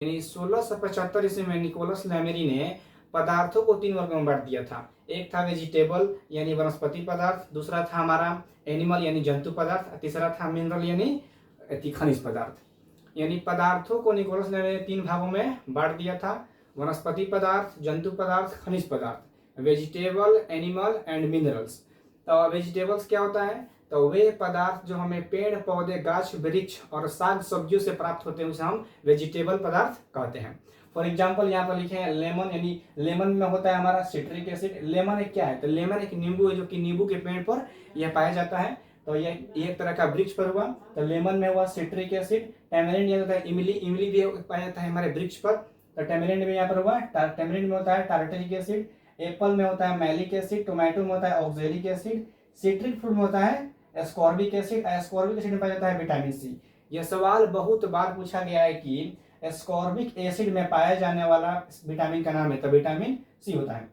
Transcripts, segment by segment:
यानी 1675 ईस्वी में निकोलस फ्लैमेरी ने पदार्थों को 3 वर्गों में बांट दिया था। एक था वेजिटेबल यानी वनस्पति पदार्थ, दूसरा था हमारा एनिमल यानी जंतु पदार्थ, तीसरा था मिनरल यानी खनिज पदार्थ। यानी पदार्थों को निकोलस फ्लैमेरी ने 3 भागों में बांट दिया था: वनस्पति पदार्थ, जंतु पदार्थ, खनिज पदार्थ, वेजिटेबल, एनिमल एंड मिनरल्स। तो वेजिटेबल्स क्या होता है? तो वे पदार्थ जो हमें पेड़ पौधे, गाछ वृक्ष और साग सब्जियों से प्राप्त होते हैं उसे हम वेजिटेबल पदार्थ कहते हैं। फॉर एग्जाम्पल यहाँ पर लिखे हैं लेमन, यानी लेमन में होता है हमारा सिट्रिक एसिड। लेमन एक क्या है? तो लेमन एक नींबू है जो कि नींबू के पेड़ पर यह पाया जाता है। तो ये एक तरह का वृक्ष पर हुआ, तो लेमन में हुआ सिट्रिक एसिड। टैमरिंड ये होता है इमली, इमली भी पाया जाता है हमारे वृक्ष पर, तो टैमरिंड में यहाँ पर हुआ। टैमरिंड में होता है टार्टरिक एसिड। एप्पल में होता है मैलिक एसिड। टोमेटो में होता है ऑक्जेलिक एसिड। सिट्रिक फ्रूट में होता है एस्कॉर्बिक एसिड। एस्कॉर्बिक एसिड में पाया जाता है विटामिन सी। यह सवाल बहुत बार पूछा गया है कि एस्कॉर्बिक एसिड में पाया जाने वाला विटामिन का नाम है, तो विटामिन सी होता है।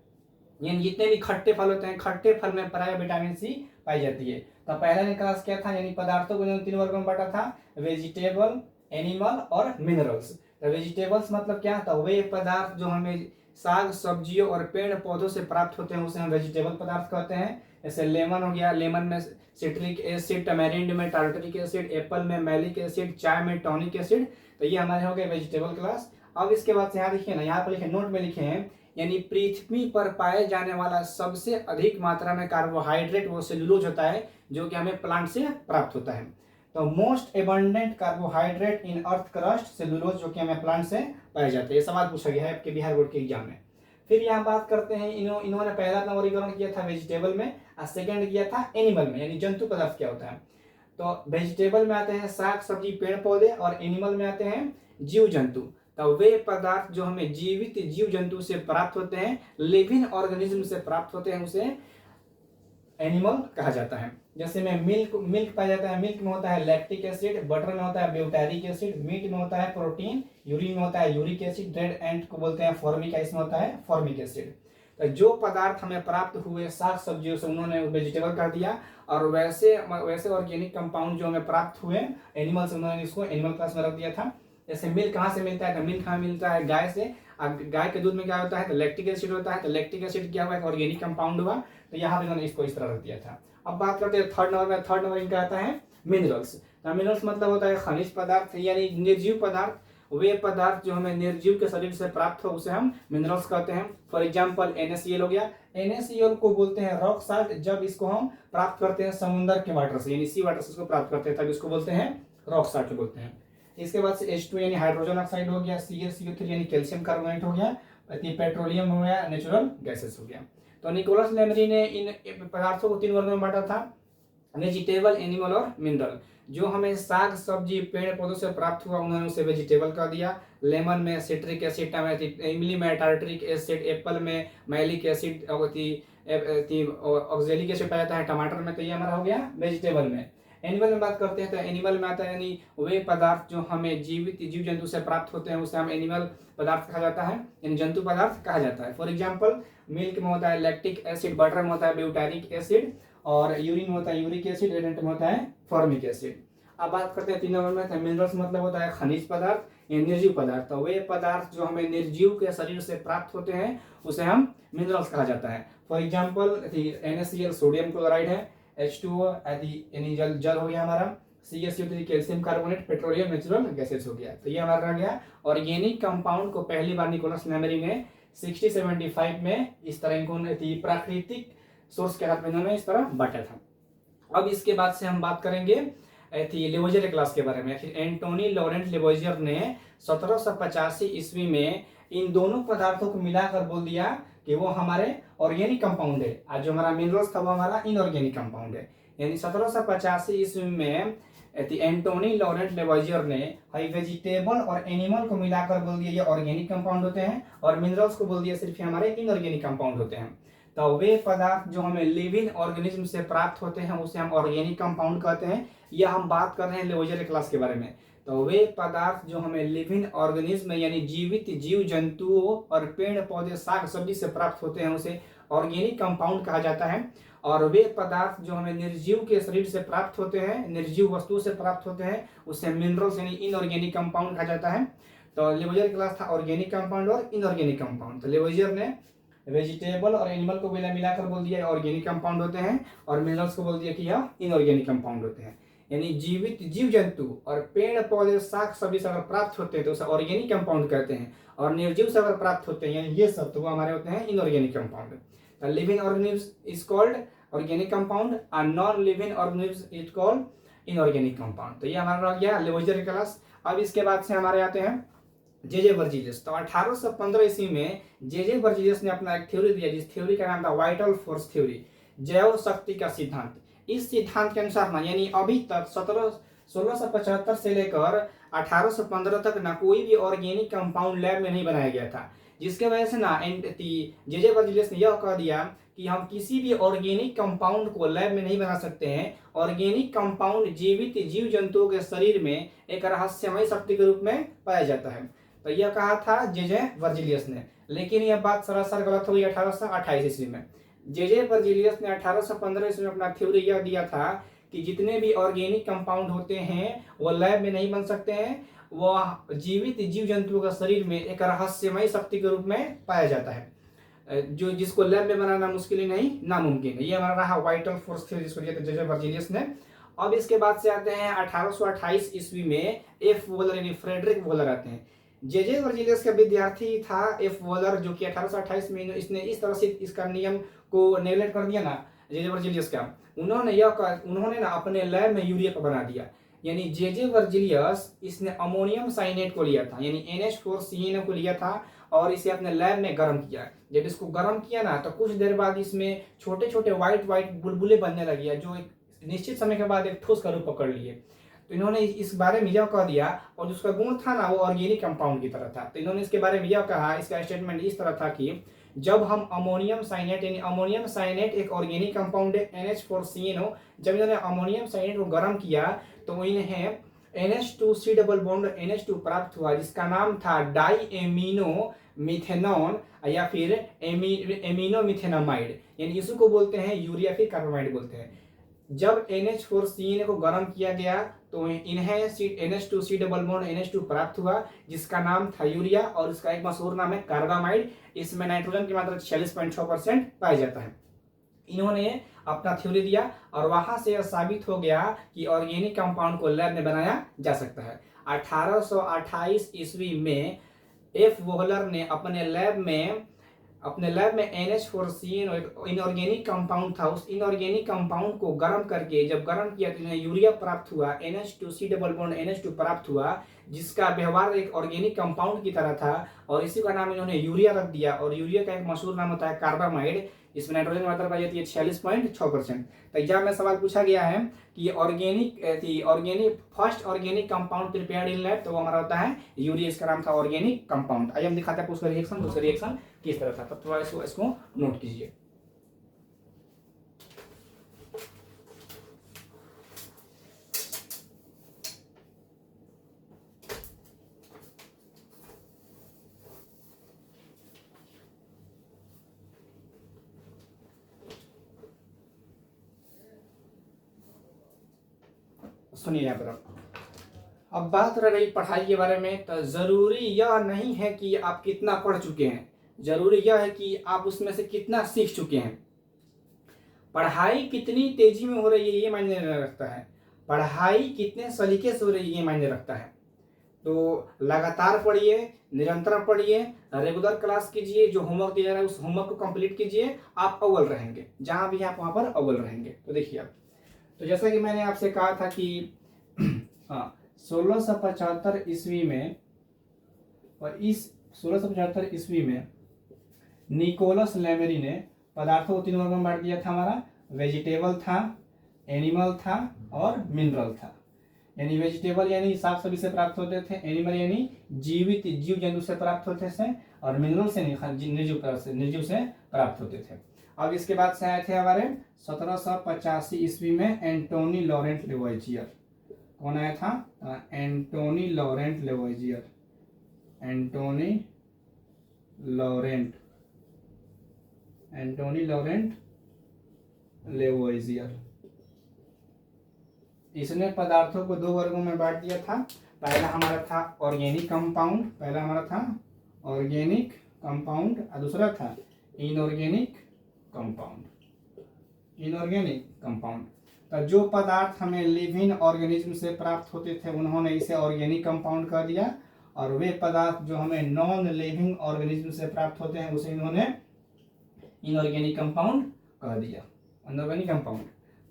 यानी जितने भी खट्टे फल होते हैं, खट्टे फल में प्राय विटामिन सी पाई जाती है। तो पहला निकास क्या था? यानी पदार्थों को 3 वर्गों में बांटा था: वेजिटेबल, एनिमल और मिनरल्स। तो वेजिटेबल्स मतलब क्या? तो वे पदार्थ जो हमें साग सब्जियों और पेड़ पौधों से प्राप्त होते हैं उसे हम वेजिटेबल पदार्थ कहते हैं। जैसे लेमन हो गया, लेमन में सिट्रिक एसिड, टैमरिंड में टार्टरिक एसिड, एप्पल में मैलिक एसिड, चाय में टॉनिक एसिड। तो ये हमारे हो गए वेजिटेबल क्लास। अब इसके बाद से यहाँ देखिए ना, यहाँ पर लिखे नोट में लिखे हैं, यानी पृथ्वी पर पाए जाने वाला सबसे अधिक मात्रा में कार्बोहाइड्रेट वो सेलुलोज होता है जो कि हमें प्लांट से प्राप्त होता है। तो मोस्ट एबंडेंट कार्बोहाइड्रेट इन अर्थ क्रस्ट सेलुलोज जो कि हमें प्लांट से पाए जाते हैं। ये सवाल पूछा गया है आपके बिहार बोर्ड के एग्जाम में। फिर यहाँ बात करते हैं, इन्होंने पहला अपना वर्गीकरण किया था वेजिटेबल में और सेकंड किया था एनिमल में, यानी जंतु पदार्थ क्या होता है। तो वेजिटेबल में आते हैं साग सब्जी पेड़ पौधे और एनिमल में आते हैं जीव जंतु। तो वे पदार्थ जो हमें जीवित जीव जंतु से प्राप्त होते हैं, लिविंग ऑर्गेनिज्म से प्राप्त होते हैं, उसे एनिमल कहा जाता है। जैसे में मिल्क पाया जाता है, मिल्क में होता है लैक्टिक एसिड, बटर में होता है ब्यूटारिक एसिड, मीट में होता है प्रोटीन, यूरिन में होता है यूरिक एसिड, रेड एंट को बोलते हैं फॉर्मिक, इसमें होता है फॉर्मिक एसिड। तो जो पदार्थ हमें प्राप्त हुए साग सब्जियों से उन्होंने वेजिटेबल कर दिया, और वैसे ऑर्गेनिक कंपाउंड जो हमें प्राप्त हुए एनिमल से उन्होंने इसको एनिमल क्लास में रख दिया था। जैसे मिल्क कहाँ से मिलता है? तो मिल्क कहाँ मिलता है? गाय से। गाय के दूध में क्या होता है? तो लैक्टिक एसिड होता है। तो लैक्टिक एसिड क्या हुआ? ऑर्गेनिक कंपाउंड हुआ। तो यहाँ पे इन्होंने इसको इस तरह रख दिया था। अब बात करते हैं थर्ड नंबर में। थर्ड नंबर इनका आता है मिनरल्स। तो मिनरल्स मतलब होता है खनिज पदार्थ, यानी निर्जीव पदार्थ। वे पदार्थ जो हमें निर्जीव के शरीर से प्राप्त हो उसे हम मिनरल्स कहते हैं। फॉर एग्जांपल NaCl हो गया। NaCl को बोलते हैं रॉक साल्ट। जब इसको हम प्राप्त करते हैं समुद्र के वाटर से, यानी सी वाटर से इसको प्राप्त करते हैं, तब इसको बोलते हैं रॉक साल्ट बोलते हैं। इसके बाद से H2 यानी हाइड्रोजन ऑक्साइड हो गया। CaCO3 यानी कैल्शियम कार्बोनेट हो गया। पेट्रोलियम हो गया, नेचुरल गैसेस हो गया। तो निकोलस फ्लैमेरी ने इन पदार्थों को 3 वर्गों में बांटा था: वेजिटेबल, एनिमल और मिनरल। जो हमें साग सब्जी पेड़ पौधों से प्राप्त हुआ उन्होंने उसे वेजिटेबल कह दिया। लेमन में सिट्रिक एसिड, इमली में टार्टरिक एसिड, एप्पल में मैलिक एसिड, ऑक्जेलिक एसिड पाया जाता है टमाटर में। तो ये हमारा हो गया वेजिटेबल में। एनिमल में बात करते हैं तो एनिमल में आता है यानी वे पदार्थ जो हमें जीवित जीव जंतु से प्राप्त होते हैं उसे हम एनिमल पदार्थ कहा जाता है, यानी जंतु पदार्थ कहा जाता है। फॉर एग्जाम्पल मिल्क में होता है लैक्टिक एसिड, बटर में होता है ब्यूटारिक एसिड, और यूरिन में होता है यूरिक एसिड, रेडेंट में होता है फॉर्मिक एसिड। अब बात करते हैं 3 नंबर में। तो मिनरल्स मतलब होता है खनिज पदार्थ या निर्जीव पदार्थ। तो वे पदार्थ जो हमें निर्जीव के शरीर से प्राप्त होते हैं उसे हम मिनरल्स कहा जाता है। For example NaCl sodium chloride है, H2O यानी जल हो गया हमारा, CaCO3 calcium carbonate, petroleum natural gases हो गया। तो ये हमारा रह गया। ऑर्गेनिक कंपाउंड को पहली बार निकोलस फ्लैमेरी ने 1675 में इस तरह इनको प्राकृतिक सोर्स के हाथ में इन्होंने इस तरह बांटा था। अब इसके बाद से हम बात करेंगे लेवोजियर क्लास के बारे में। फिर एंटोनी लॉरेंट लेवोजियर ने 1785 ईस्वी में इन दोनों पदार्थों को मिलाकर बोल दिया कि वो हमारे ऑर्गेनिक कंपाउंड है। आज जो हमारा मिनरल्स था वो हमारा इनऑर्गेनिक कंपाउंड है। यानी 1785 ईस्वी में एंटोनी लॉरेंट लेवोजियर ने वेजिटेबल और एनिमल को मिलाकर बोल दिया ये ऑर्गेनिक कंपाउंड होते हैं, और मिनरल्स को बोल दिया सिर्फ हमारे इनऑर्गेनिक कंपाउंड होते हैं। तो वे पदार्थ जो हमें लिविंग ऑर्गेनिज्म से प्राप्त होते हैं उसे हम ऑर्गेनिक कंपाउंड कहते हैं। यह हम बात कर रहे हैं लेवोजियर क्लास के बारे में। तो वे पदार्थ जो हमें लिविंग ऑर्गेनिज्म यानी जीवित जीव जंतुओं और पेड़ पौधे साग सब्जी से प्राप्त होते हैं उसे ऑर्गेनिक कंपाउंड कहा जाता है। और वे पदार्थ जो हमें निर्जीव के शरीर से प्राप्त होते हैं, निर्जीव वस्तु से प्राप्त होते हैं, उसे मिनरल्स यानी इनऑर्गेनिक कंपाउंड कहा जाता है। तो लेवोइयर क्लास था ऑर्गेनिक कंपाउंड और इनऑर्गेनिक कंपाउंड। तो लेवोइयर ने वेजिटेबल और एनिमल को मिलाकर बोल दिया ऑर्गेनिक कंपाउंड होते हैं, और मिनरल्स को बोल दिया कि यह इनऑर्गेनिक कंपाउंड होते हैं। यानी जीवित जीव जंतु और पेड़ पौधे शाक सब्जी से अगर प्राप्त होते हैं तो उसे ऑर्गेनिक कंपाउंड कहते हैं, और निर्जीव से अगर प्राप्त होते हैं यानी ये सब, तो वो हमारे होते हैं inorganic compound. Living organism is called organic compound और non living organism is called inorganic compound. तो ये हमारा रह गया लेवोइयर क्लास। अब इसके बाद से हमारे आते हैं जे वर्जिलियस। तो 1815 ईस्वी में जे वर्जिलियस ने अपना एक थ्योरी दिया, जिस थ्योरी का नाम था वाइटल फोर्स थ्योरी, जैव शक्ति का सिद्धांत। इस सिद्धांत के अनुसार ना, यानी अभी तक 1675 से लेकर 1815 तक ना कोई भी ऑर्गेनिक कंपाउंड लैब में नहीं बनाया गया था, जिसके वजह से ना जे वर्जिलियस ने यह कह दिया कि हम किसी भी ऑर्गेनिक कंपाउंड को लैब में नहीं बना सकते हैं। ऑर्गेनिक कंपाउंड जीवित जीव जंतुओं के शरीर में एक रहस्यमय शक्ति के रूप में पाया जाता है। तो यह कहा था जे वर्जिलियस ने, लेकिन यह बात सरासर गलत हो गई 1828 ईस्वी में। जे वर्जिलियस ने 1815 ईस्वी में अपना थ्योरी यह दिया था कि जितने भी ऑर्गेनिक कंपाउंड होते हैं वो लैब में नहीं बन सकते हैं, वह जीवित जीव जंतुओं का शरीर में एक रहस्यमय शक्ति के रूप में पाया जाता है, जो जिसको लैब में बनाना मुश्किल ही नहीं, नामुमकिन है। ये हमारा रहा वाइटल फोर्स थ्योरी, जिसको दिया था जे वर्जिलियस ने। अब इसके बाद से आते हैं 1828 ईस्वी में एफ वोलर यानी फ्रेडरिक वोलर आते हैं। जे वर्जिलियस का विद्यार्थी था एफ वोलर, जो कि 1828 में इसने इस तरह से इसका नियम को नेगलेक्ट कर दिया ना जे वर्जिलियस का, उन्होंने ना अपने लैब में यूरिया को बना दिया। यानी जे वर्जिलियस इसने अमोनियम साइनेट को लिया था, यानी NH4CnO को लिया था, और इसे अपने लैब में गर्म किया। जब इसको गर्म किया ना, तो कुछ देर बाद इसमें छोटे छोटे व्हाइट बुलबुले बनने लगे, जो एक निश्चित समय के बाद एक ठोस का रूप पकड़ लिए। तो इन्होंने इस बारे में यह कह दिया, और जिसका गुण था ना वो ऑर्गेनिक कंपाउंड की तरह था। तो इन्होंने इसके बारे में यह कहा, इसका स्टेटमेंट इस तरह था कि जब हम अमोनियम साइनेट, यानी अमोनियम साइनेट एक ऑर्गेनिक कंपाउंड है NH4CnO, जब इन्होंने अमोनियम साइनेट को गर्म किया तो इन्हें NH2C डबल बॉन्ड NH2 प्राप्त हुआ, जिसका नाम था डाई एमिनो मिथेनॉन या फिर एमिनो मिथेनामाइड, यानी इसको बोलते हैं यूरिया फिर कार्बामाइड बोलते हैं। जब NH4CnO को गर्म किया गया तो इन्हें NH2C डबल बॉन्ड NH2 प्राप्त हुआ, जिसका नाम था यूरिया, और इसका एक मशहूर नाम है कार्बामाइड। इसमें नाइट्रोजन की मात्रा 46.6% पाया जाता है। इन्होंने अपना थ्योरी दिया, और वहां से यह साबित हो गया कि ऑर्गेनिक कंपाउंड को लैब में बनाया जा सकता है। 1828 ईस्वी में एफ वोहलर ने अपने लैब में NH4CnO एक इनऑर्गेनिक कंपाउंड था, उस इनऑर्गेनिक कंपाउंड को गर्म करके जब गर्म किया तो इन्हें यूरिया प्राप्त हुआ, NH2C डबल बॉन्ड NH2 प्राप्त हुआ, जिसका व्यवहार एक ऑर्गेनिक कंपाउंड की तरह था, और इसी का नाम इन्होंने यूरिया रख दिया। और यूरिया का एक मशहूर नाम होता है कार्बामाइड। इसमें नाइट्रोजन की मात्रा पाई जाती है 46.6%। तो एग्जाम में सवाल पूछा गया है कि first organic compound prepared in lab, तो वो हमारा होता है यूरिया, इसका नाम था ऑर्गेनिक कंपाउंड। आइए हम दिखाते हैं उसका रिएक्शन, दूसरा रिएक्शन किस तरह था। तब थोड़ा इसको नोट कीजिए। सुनिए यहाँ पर, अब बात रह रही पढ़ाई के बारे में, तो जरूरी यह नहीं है कि आप कितना पढ़ चुके हैं, जरूरी यह है कि आप उसमें से कितना सीख चुके हैं। पढ़ाई कितनी तेजी में हो रही है ये मायने रखता है, पढ़ाई कितने सलीके से हो रही है ये मायने रखता है। तो लगातार पढ़िए, निरंतर पढ़िए, रेगुलर क्लास कीजिए, जो होमवर्क दिया जा रहा है उस होमवर्क को कंप्लीट कीजिए, आप अव्वल रहेंगे, जहां भी आप वहां पर अव्वल रहेंगे। तो देखिए आप, तो जैसा कि मैंने आपसे कहा था कि हाँ 1675 ईस्वी में, और इस 1675 ईस्वी में निकोलस लैमेरी ने पदार्थों को 3 वर्गों में बांट दिया था। हमारा वेजिटेबल था, एनिमल था और मिनरल था। यानी वेजिटेबल यानी साग सब्जी से प्राप्त होते थे, एनिमल यानी जीवित जीव जंतु से प्राप्त होते थे, और मिनरल से निर्जीव से प्राप्त होते थे। अब इसके बाद से आए थे हमारे 1785 ईस्वी में एंटोनी लॉरेंट लेवोइजियर। कौन आया था? Antoine Laurent लेवोइजियर। एंटोनी लॉरेंट लेवोइजियर। इसने पदार्थों को 2 वर्गों में बांट दिया था। पहला हमारा था ऑर्गेनिक कंपाउंड, पहला हमारा था ऑर्गेनिक कंपाउंड और दूसरा था इनऑर्गेनिक कंपाउंड, इनऑर्गेनिक कंपाउंड। तो जो पदार्थ हमें लिविंग ऑर्गेनिज्म से प्राप्त होते थे उन्होंने इसे ऑर्गेनिक कंपाउंड कर दिया, और वे पदार्थ जो हमें नॉन लिविंग ऑर्गेनिज्म से प्राप्त होते हैं उसे इन्होंने इनऑर्गेनिक कंपाउंड कह दिया, अनऑर्गेनिक कंपाउंड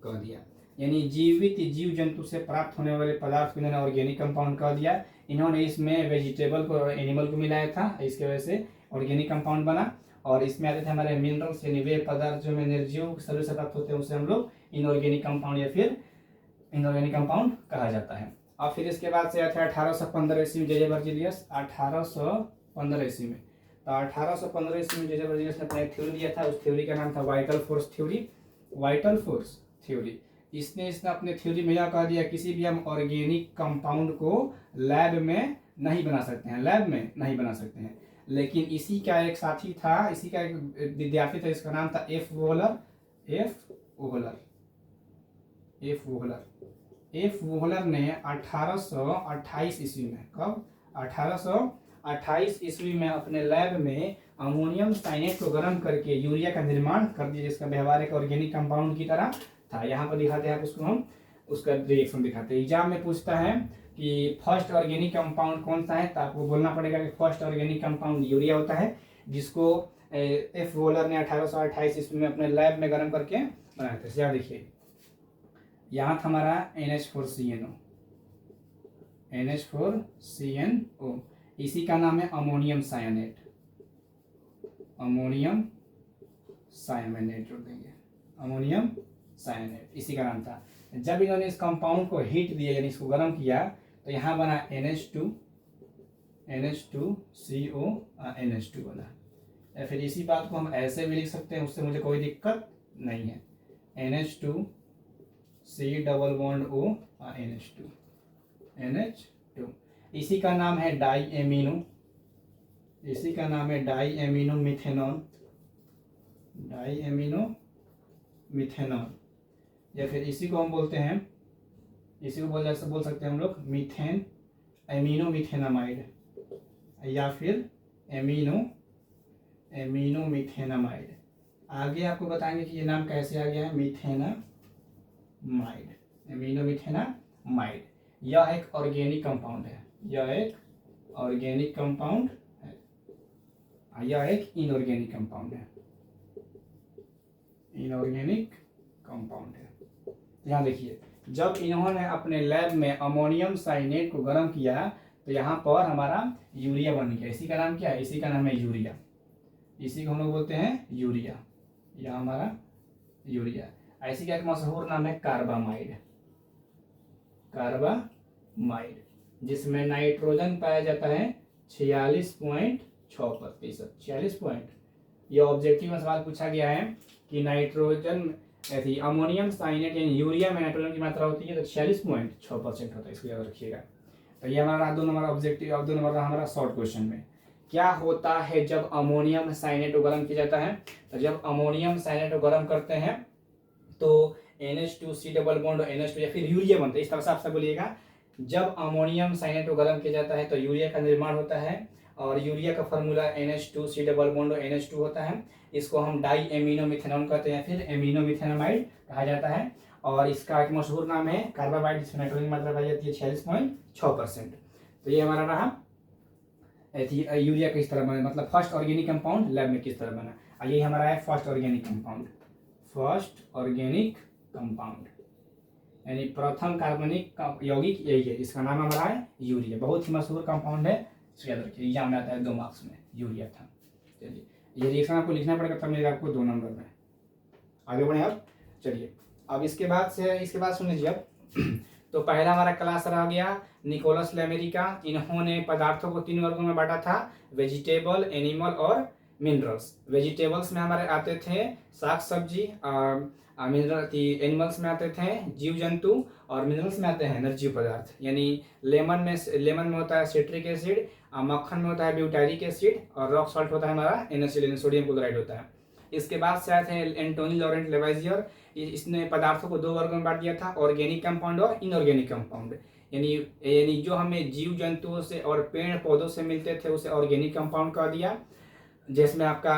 कह दिया। यानी जीवित जीव जंतु से प्राप्त होने वाले पदार्थ को इन्होंने ऑर्गेनिक कंपाउंड कह दिया। इन्होंने इसमें वेजिटेबल को और एनिमल को मिलाया था, इसके वजह से ऑर्गेनिक कंपाउंड बना। और इसमें आते थे हमारे मिनरल्स, यानी वे पदार्थ जो हमें एनर्जियों के शरीर से प्राप्त होते हैं उसे हम लोग इनऑर्गेनिक कंपाउंड या फिर इनऑर्गेनिक कंपाउंड कहा जाता है। और फिर इसके बाद से आया था 1815 ईस्वी में जे बर्जीलियस, 1815 ईस्वी में। तो 1815 ईस्वी में जे बर्जीलियस ने अपना एक थ्योरी दिया था, उस थ्योरी का नाम था vital force theory, vital force theory. इसने अपने थ्योरी में यह कह दिया किसी भी हम ऑर्गेनिक कंपाउंड को लैब में नहीं बना सकते हैं, लैब में नहीं बना सकते हैं। लेकिन इसी का एक साथी था, इसी का एक विद्यार्थी था, इसका नाम था F Wohler, F Wohler, F Wohler. F Wohler ने 1828 ईस्वी में, कब 1828 ईस्वी में अपने लैब में अमोनियम साइनेट को गर्म करके यूरिया का निर्माण कर दिया, जिसका व्यवहार एक ऑर्गेनिक कंपाउंड की तरह था। यहाँ पर दिखाते हैं उसको, हम उसका रिएक्शन दिखाते हैं। एग्जाम में पूछता है कि फर्स्ट ऑर्गेनिक कंपाउंड कौन सा है, तो आपको बोलना पड़ेगा कि फर्स्ट ऑर्गेनिक कंपाउंड यूरिया होता है, जिसको एफ वोलर ने 1828 ईस्वी में अपने लैब में गर्म करके बनाया था। यहाँ देखिए, यहाँ था हमारा NH4CNO, NH4CNO, इसी का नाम है अमोनियम साइनेट, अमोनियम साइनेट जोड़ देंगे, अमोनियम साइनेट इसी का नाम था। जब इन्होंने इस कंपाउंड को हीट दिया यानी इसको गर्म किया तो यहाँ बना NH2CO NH2 बना। या फिर इसी बात को हम ऐसे भी लिख सकते हैं, उससे मुझे कोई दिक्कत नहीं है, NH2C_O NH2। इसी का नाम है डाई एमिनो, इसी का नाम है diamino methanol, diamino methanol. या फिर इसी को हम बोलते हैं, इसी को बोल सकते हैं हम लोग मीथेन एमिनो मिथेनामाइड, या फिर एमिनो मिथेनामाइड। आगे आपको बताएंगे कि ये नाम कैसे आ गया है, मिथेनामाइड, एमिनो मिथेनामाइड। यह एक ऑर्गेनिक कंपाउंड है, यह एक ऑर्गेनिक कंपाउंड है, यह एक इनऑर्गेनिक कंपाउंड है, इनऑर्गेनिक कंपाउंड है। यहाँ देखिए, जब इन्होंने अपने लैब में अमोनियम साइनेट को गर्म किया तो यहाँ पर हमारा यूरिया बन गया। इसी का नाम क्या है, इसी का नाम है यूरिया, इसी को हम लोग बोलते हैं यूरिया, यह हमारा यूरिया। ऐसी का एक मशहूर नाम है कार्बामाइड, कार्बामाइड, जिसमें नाइट्रोजन पाया जाता है 46.6%, 46 यह ऑब्जेक्टिव में सवाल पूछा गया है कि नाइट्रोजन ऐसी अमोनियम साइनेट यानी यूरिया में नाइट्रोजन की मात्रा होती है तो 46.6% होता है, इसको याद रखिएगा। तो ये हमारा 2 नंबर ऑब्जेक्टिव, अब 2 नंबर हमारा शॉर्ट क्वेश्चन में क्या होता है जब अमोनियम साइनेट को गर्म किया जाता है। तो जब अमोनियम साइनेट को गर्म करते हैं तो NH2C डबल बॉन्ड और NH2 या फिर यूरिया बनता है, इस तरह से आपसे बोलिएगा। जब अमोनियम साइनेट को गर्म किया जाता है तो यूरिया का निर्माण होता है, और यूरिया का फॉर्मूला NH2C डबल बॉन्ड और NH2 होता है। इसको हम डाई एमिनो मिथेनॉल कहते हैं, फिर एमिनो मिथेनामाइड कहा जाता है। और इसका एक मशहूर नाम है कार्बामाइड, जिसमें नाइट्रोजन की मात्रा पाई जाती है 46.6%। तो ये हमारा रहा यूरिया किस तरह बना, मतलब फर्स्ट ऑर्गेनिक कंपाउंड लैब में किस तरह बना। और ये हमारा है first organic compound, first organic compound यानी प्रथम कार्बनिक यौगिक यही है, इसका नाम हमारा है यूरिया। बहुत ही मशहूर कंपाउंड है, याद रखिए, एग्जाम में आता है 2 मार्क्स में, यूरिया था। चलिए, ये रिएक्शन आपको लिखना पड़ेगा, तब मिलेगा आपको 2 नंबर में। आगे बढ़े अब, चलिए अब इसके बाद सुन लीजिए अब। तो पहला हमारा क्लास रह गया निकोलस फ्लैमेरी का। इन्होंने पदार्थों को 3 वर्गों में बांटा था, वेजिटेबल, एनिमल और मिनरल्स। वेजिटेबल्स में हमारे आते थे साग सब्जी, मिनरल एनिमल्स में आते थे जीव जंतु, और मिनरल्स में आते हैं निर्जीव पदार्थ। यानी लेमन में होता है सिट्रिक एसिड, मक्खन में होता है ब्यूटारिक एसिड, और रॉक सॉल्ट होता है हमारा NaCl, सोडियम क्लोराइड होता है। इसके बाद से आए थे एंटोनी लॉरेंट लेवाइजियर। इसने पदार्थों को 2 वर्गों में बांट दिया था, ऑर्गेनिक कंपाउंड और इनऑर्गेनिक कंपाउंड। यानी यानी जो हमें जीव जंतुओं से और पेड़ पौधों से मिलते थे उसे ऑर्गेनिक कंपाउंड कह दिया। जिसमें आपका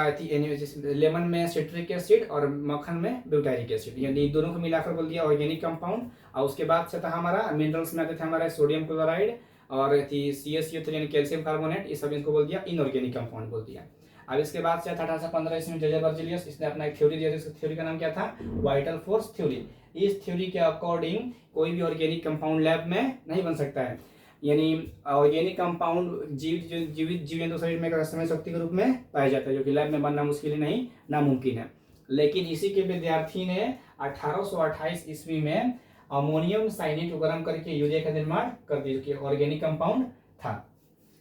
लेमन में सिट्रिक एसिड और मक्खन में ब्यूटारिक एसिड, यानी दोनों को मिलाकर बोल दिया ऑर्गेनिक कंपाउंड। और उसके बाद से था हमारा मिनरल्स में आते थे हमारे सोडियम क्लोराइड और CaCO3 यानी कैल्शियम कार्बोनेट, ये सब इनको बोल दिया इनऑर्गेनिक कंपाउंड बोल दिया। अब इसके बाद से 1815 इसमें जे बर्जीलियस, इसने अपना एक थ्योरी दिया, जिस थ्योरी का नाम क्या था, वाइटल फोर्स थ्योरी। इस थ्योरी के अकॉर्डिंग कोई भी ऑर्गेनिक कंपाउंड लैब में नहीं बन सकता है, यानी ऑर्गेनिक कंपाउंड जीवित जीव जंतु शरीर में समय शक्ति के रूप में पाया जाता है, जो कि लैब में बनना मुश्किल ही नहीं नामुमकिन है। लेकिन इसी के विद्यार्थी ने 1828 ईस्वी में अमोनियम साइनेट को गर्म करके यूरिया का निर्माण कर दिया, जो कि ऑर्गेनिक कंपाउंड था।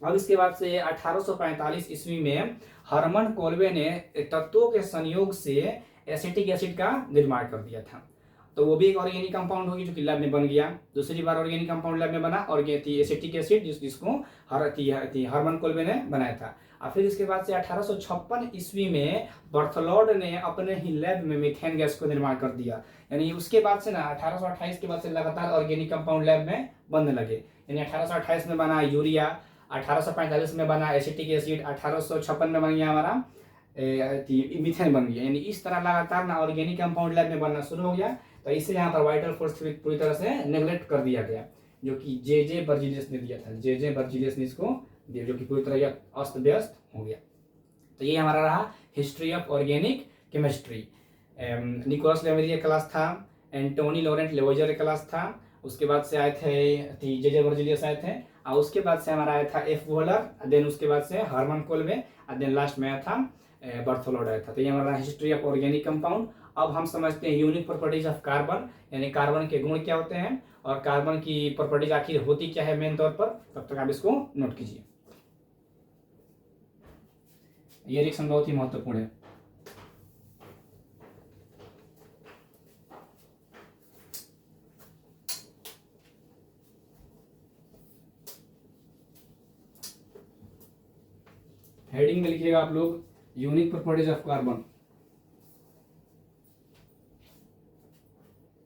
अब इसके बाद से 1845 ईस्वी में हरमन कोल्बे ने तत्वों के संयोग से एसिटिक एसिड का निर्माण कर दिया था, तो वो भी एक ऑर्गेनिक कंपाउंड होगी जो कि लैब में बन गया। दूसरी बार ऑर्गेनिक कंपाउंड लैब में बना एसिटिक एसिड, जिसको हरमन कोल्बे ने बनाया था। और फिर इसके बाद से 1856 ईस्वी में बर्थलोड ने अपने ही लैब में मीथेन गैस को निर्माण कर दिया। यानी उसके बाद से ना 1828 के बाद से लगातार ऑर्गेनिक कंपाउंड लैब में बनने लगे। यानी 1828 में बना यूरिया, 1845 में बना एसिटिक एसिड, 1856 में बन गया हमारा मीथेन बन गया। यानी इस तरह लगातार ना ऑर्गेनिक कंपाउंड लैब में बनना शुरू हो गया। तो इससे यहाँ पर वाइटल फोर्स पूरी तरह से नेग्लेक्ट कर दिया गया, जो कि जे बर्जीलियस ने दिया था। जे बर्जीलियस ने इसको दिया, जो कि पूरी तरह अस्त व्यस्त हो गया। तो ये हमारा रहा history of organic chemistry. Nicolas Lemery class था, एंटोनी लॉरेंट लेवोइजर क्लास था, उसके बाद से आए थे जे बर्जीलियस आए थे, और उसके बाद से हमारा आया था एफ वोलर, देन उसके बाद से हरमन कोल्बे, और देन लास्ट में आया था बर्थलोड आया था। तो ये हमारा हिस्ट्री ऑफ ऑर्गेनिक कंपाउंड। अब हम समझते हैं यूनिक प्रॉपर्टीज ऑफ कार्बन, यानी कार्बन के गुण क्या होते हैं और कार्बन की प्रॉपर्टीज आखिर होती क्या है मेन तौर पर। तब तक आप इसको नोट कीजिए, ये रिएक्शन बहुत ही महत्वपूर्ण है। हेडिंग में लिखिएगा आप लोग यूनिक प्रॉपर्टीज ऑफ कार्बन।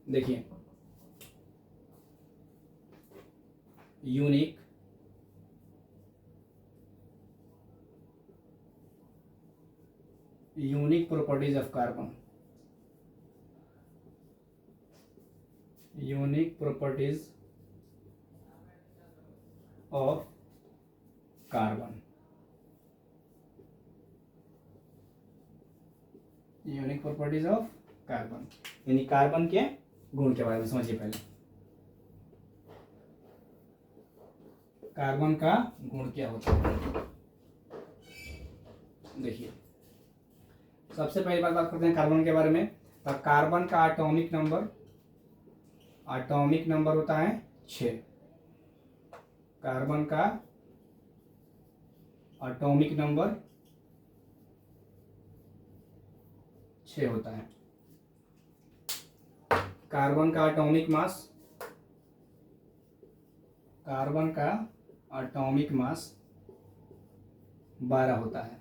देखिए unique properties of carbon, unique properties of carbon, unique properties of carbon, यानी कार्बन के गुण के बारे में समझिए। पहले कार्बन का गुण क्या होता है, देखिए सबसे पहली बात करते हैं कार्बन के बारे में। तो कार्बन का एटॉमिक नंबर होता है 6। कार्बन का एटॉमिक नंबर 6 होता है। कार्बन का एटॉमिक मास 12 होता है।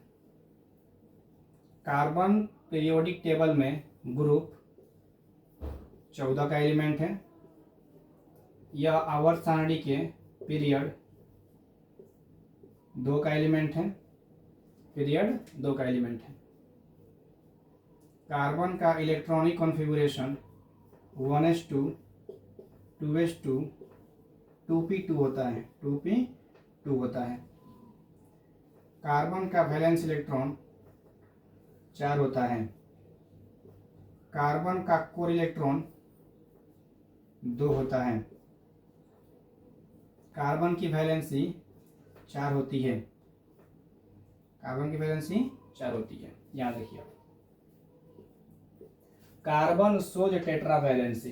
कार्बन पीरियोडिक टेबल में ग्रुप 14 का एलिमेंट है। यह आवर्त सारणी के पीरियड 2 का एलिमेंट है। कार्बन का electronic configuration 1s2 2s2 2p2 होता है, 2p2 होता है। कार्बन का वैलेंस इलेक्ट्रॉन 4 होता है। कार्बन का कोर इलेक्ट्रॉन 2 होता है। कार्बन की वैलेंसी 4 होती है। यहाँ देखिए कार्बन सोज टेट्रा वैलेंसी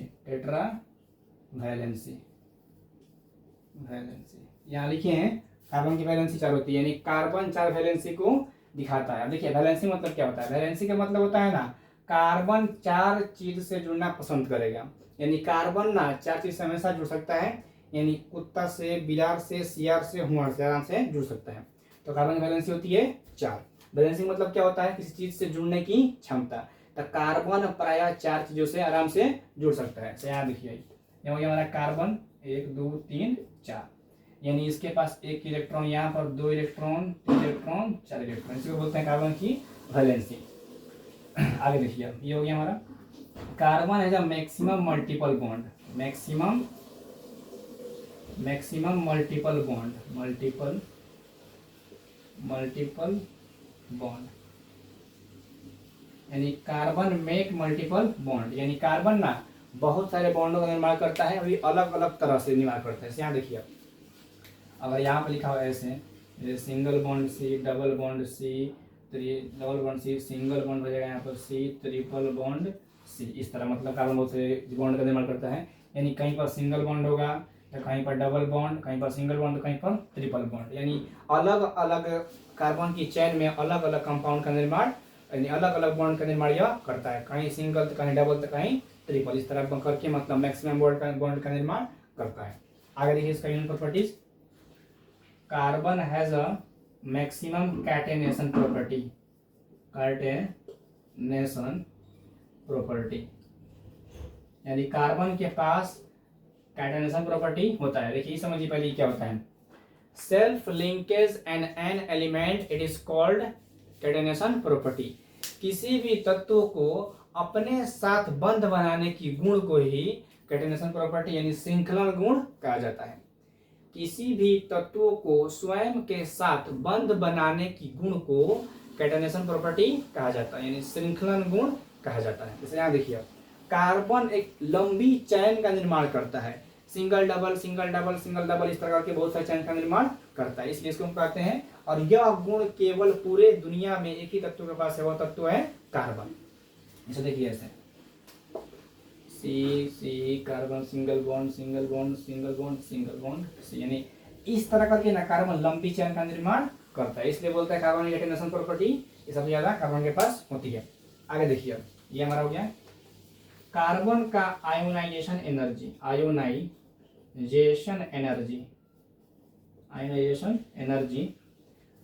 यहाँ लिखे हैं कार्बन की वैलेंसी 4 होती है, यानी कार्बन 4 वैलेंसी को दिखाता है। अब देखिए वैलेंसी मतलब क्या होता है, वैलेंसी का मतलब होता है ना कार्बन 4 चीज से जुड़ना पसंद करेगा, यानी कार्बन ना 4 चीज से हमेशा जुड़ सकता है, यानी कुत्ता से, बिलार से, सियार से, हुआर से आराम से जुड़ सकता है। तो कार्बन की वैलेंसी होती है 4। वैलेंसी मतलब क्या होता है, किसी चीज से जुड़ने की क्षमता। तो कार्बन प्रायः 4 चीजों से आराम से जुड़ सकता है। तो यहाँ देखिए ये हो गया हमारा कार्बन, 1 2 3 4, यानी इसके पास एक इलेक्ट्रॉन, यहाँ पर 2 इलेक्ट्रॉन, 3 इलेक्ट्रॉन, 4 इलेक्ट्रॉन, इसी को बोलते हैं कार्बन की वैलेंसी। आगे देखिए, अब ये हो गया हमारा carbon has a maximum multiple bond, maximum multiple bond, multiple bond, यानी कार्बन मेक मल्टीपल बॉन्ड, यानी कार्बन ना बहुत सारे बॉन्डों का निर्माण करता है, अभी अलग अलग तरह से निर्माण करता है। यहाँ देखिए, अगर यहाँ पर लिखा हुआ है ऐसे single bond C, double bond C, double bond C, single bond हो जाएगा यहाँ पर सी, ट्रिपल बॉन्ड सी, इस तरह मतलब कार्बन बहुत से बॉन्ड का निर्माण करता है। यानी कहीं पर सिंगल बॉन्ड होगा तो कहीं पर डबल बॉन्ड, कहीं पर सिंगल बॉन्ड, कहीं पर ट्रिपल बॉन्ड, यानी अलग अलग कार्बन की चेन में अलग अलग कंपाउंड का निर्माण, यानी अलग अलग बॉन्ड का निर्माण यह करता है, कहीं सिंगल तो कहीं डबल तो कहीं ट्रिपल, इस तरह करके मतलब मैक्सिमम बॉन्ड का निर्माण करता है। आगे देखिए इसका unit properties, carbon has a maximum catenation property, catenation property, यानी कार्बन के पास कैटेनेशन प्रॉपर्टी होता है। देखिए समझिए पहले क्या होता है, self linkage and an element, it is called catenation property. किसी भी तत्व को अपने साथ बंध बनाने की गुण को ही कैटेनेशन प्रॉपर्टी यानी श्रृंखलन गुण कहा जाता है। किसी भी तत्व को स्वयं के साथ बंध बनाने की गुण को कैटेनेशन प्रॉपर्टी कहा जाता है, यानी श्रृंखलन गुण कहा जाता है। जैसे यहाँ देखिए, कार्बन एक लंबी चैन का निर्माण करता है, single double single double single double, इस प्रकार के बहुत सारे चैन का निर्माण करता है, इसलिए इसको हम कहते हैं। और यह गुण केवल पूरे दुनिया में एक ही तत्व के पास है, वह तत्व है कार्बन। इसे देखिए ऐसे C C carbon, single bond single bond single bond single bond C, यानी इस तरह करके ना कार्बन लंबी चैन का निर्माण करता है, इसलिए बोलता है कार्बन की कैटेनेशन प्रॉपर्टी ये सबसे ज्यादा कार्बन के पास होती है। आगे देखिए, ये हमारा हो गया कार्बन का आयोनाइजेशन एनर्जी, आयोनाइजेशन एनर्जी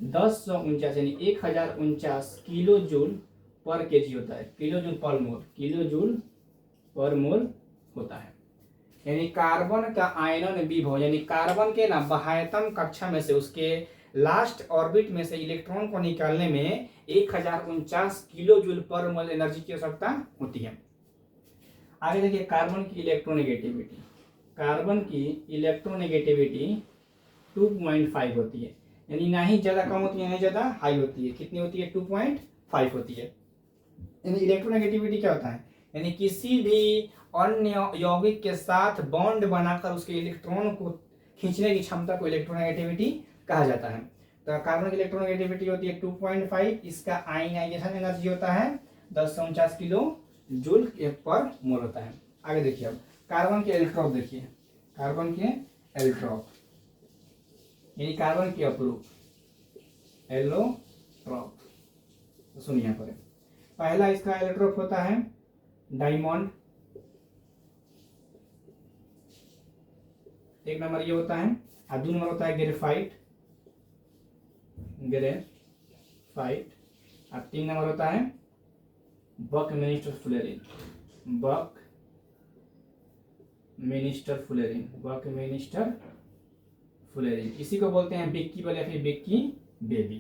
1049 यानी 1049 किलो जूल पर केजी होता है, किलो जूल पर मोल होता है। यानी कार्बन का आयनन विभव, यानी कार्बन के ना बाह्यतम कक्षा में से उसके लास्ट ऑर्बिट में से इलेक्ट्रॉन को निकालने में 1049 किलो जूल पर मोल एनर्जी की आवश्यकता होती है। आगे देखिए कार्बन की इलेक्ट्रोनेगेटिविटी, कार्बन की इलेक्ट्रोनेगेटिविटी 2.5 होती है, यानी ना ही ज्यादा कम होती है ना ही ज्यादा हाई होती है। कितनी होती है? 2.5 होती है। यानी इलेक्ट्रोनेगेटिविटी क्या होता है? यानी किसी भी अन्य यौगिक के साथ बॉन्ड बनाकर उसके इलेक्ट्रॉन को खींचने की क्षमता को इलेक्ट्रोनेगेटिविटी कहा जाता है। तो कार्बन की इलेक्ट्रोनेगेटिविटी होती है 2.5, इसका आयनाइजेशन एनर्जी होता है 1049 किलो जूल पर मोल होता है। आगे देखिए, अब कार्बन के एलोट्रॉप देखिए, कार्बन के एलोट्रॉप यानी कार्बन के अपरूप एलोट्रॉप। तो सुनिए यहाँ पर, पहला इसका एलोट्रॉप होता है डायमंड, एक नंबर ये होता है, और 2 नंबर होता है ग्रेफाइट, और 3 नंबर होता है बकमिनिस्टर फुलेरिन, इसी को बोलते हैं बिक्की बल या फिर बिक्की बेबी।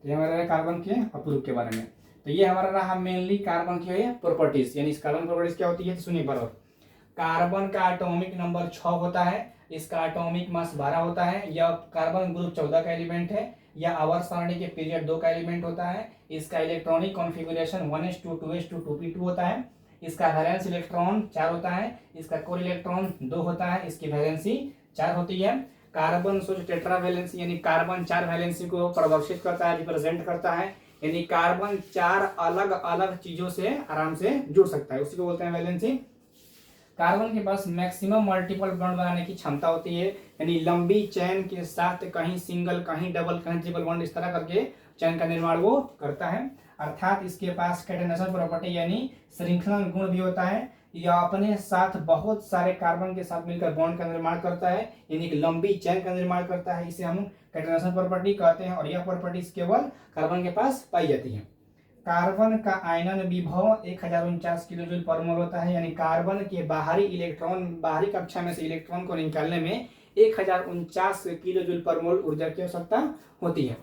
तो ये हमारा कार्बन के अपरूप के बारे में। तो ये हमारा रहा मेनली कार्बन की प्रॉपर्टीज, यानी इस कार्बन प्रॉपर्टीज क्या होती है, सुनिए बराबर। कार्बन का एटॉमिक नंबर 6 होता है, इसका एटॉमिक मास 12 होता है, यह कार्बन ग्रुप 14 का एलिमेंट है, यह आवर्त सारणी के पीरियड 2 का एलिमेंट होता है, इसका electronic configuration 1s2 2s2 2p2 होता है, इसका वैलेंस इलेक्ट्रॉन 4 होता है, इसका कोर इलेक्ट्रॉन 2 होता है, इसकी वैलेंसी 4 होती है। कार्बन सोच टेट्रा वैलेंसी यानी कार्बन 4 वैलेंसी को प्रदर्शित करता है, रिप्रेजेंट करता है, यानी कार्बन 4 अलग अलग चीजों से आराम से जुड़ सकता है, उसी को बोलते हैं वैलेंसी। कार्बन के पास मैक्सिमम मल्टीपल बॉन्ड बनाने की क्षमता होती है, यानी लंबी चैन के साथ कहीं सिंगल कहीं डबल कहीं ट्रिपल बॉन्ड इस तरह करके चैन का निर्माण वो करता है। अर्थात इसके पास कैटेनेशन प्रॉपर्टी यानी श्रृंखलन गुण भी होता है, यह अपने साथ बहुत सारे कार्बन के साथ मिलकर बॉन्ड का निर्माण करता है, यानी एक लंबी चैन का निर्माण करता है, इसे हम कैटेनेशन प्रॉपर्टी कहते हैं। और यह प्रॉपर्टीज केवल कार्बन के पास पाई जाती है। कार्बन का आयनन विभव 1049 किलो जूल पर मोल होता है, यानी कार्बन के बाहरी कक्षा में से इलेक्ट्रॉन को निकालने में 1049 किलो जूल पर मोल ऊर्जा की आवश्यकता होती है।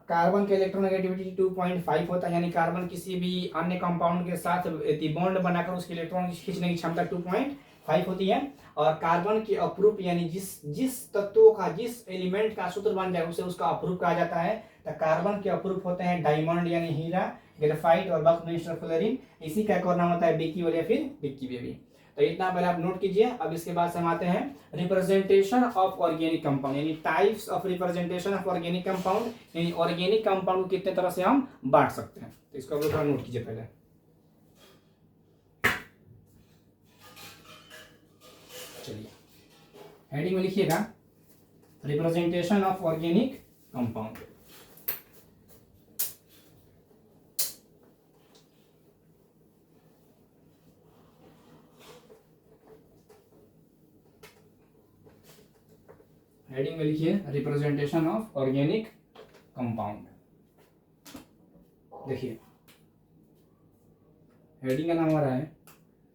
कार्बन का इलेक्ट्रोनेगेटिविटी 2.5 होता है, यानी कार्बन किसी भी अन्य कंपाउंड के साथ बॉन्ड बनाकर उसके इलेक्ट्रॉन खींचने की क्षमता 2.5 होती है। और कार्बन के अपरूप यानी जिस तत्वों का, जिस एलिमेंट का सूत्र बन जाए उसे उसका अपरूप कहा जाता है। तो कार्बन के अपरूप होते हैं डायमंड यानी हीरा, ग्रेफाइट और बकमिस्टर फ्लोरीन। इसी का एक और नाम होता है बिक्कीवल या फिर बिक्की बेबी। तो इतना पहले आप नोट कीजिए। अब इसके बाद से हम आते हैं रिप्रेजेंटेशन ऑफ ऑर्गेनिक कंपाउंड, यानी types of representation of organic compound, यानी ऑर्गेनिक कंपाउंड को कितने तरह से हम बांट सकते हैं। तो इसको आप थोड़ा नोट कीजिए पहले। चलिए हेडिंग में लिखिएगा representation of organic compound. Heading में लिखिए रिप्रेजेंटेशन ऑफ ऑर्गेनिक कंपाउंड। देखिए हेडिंग का नाम हमारा है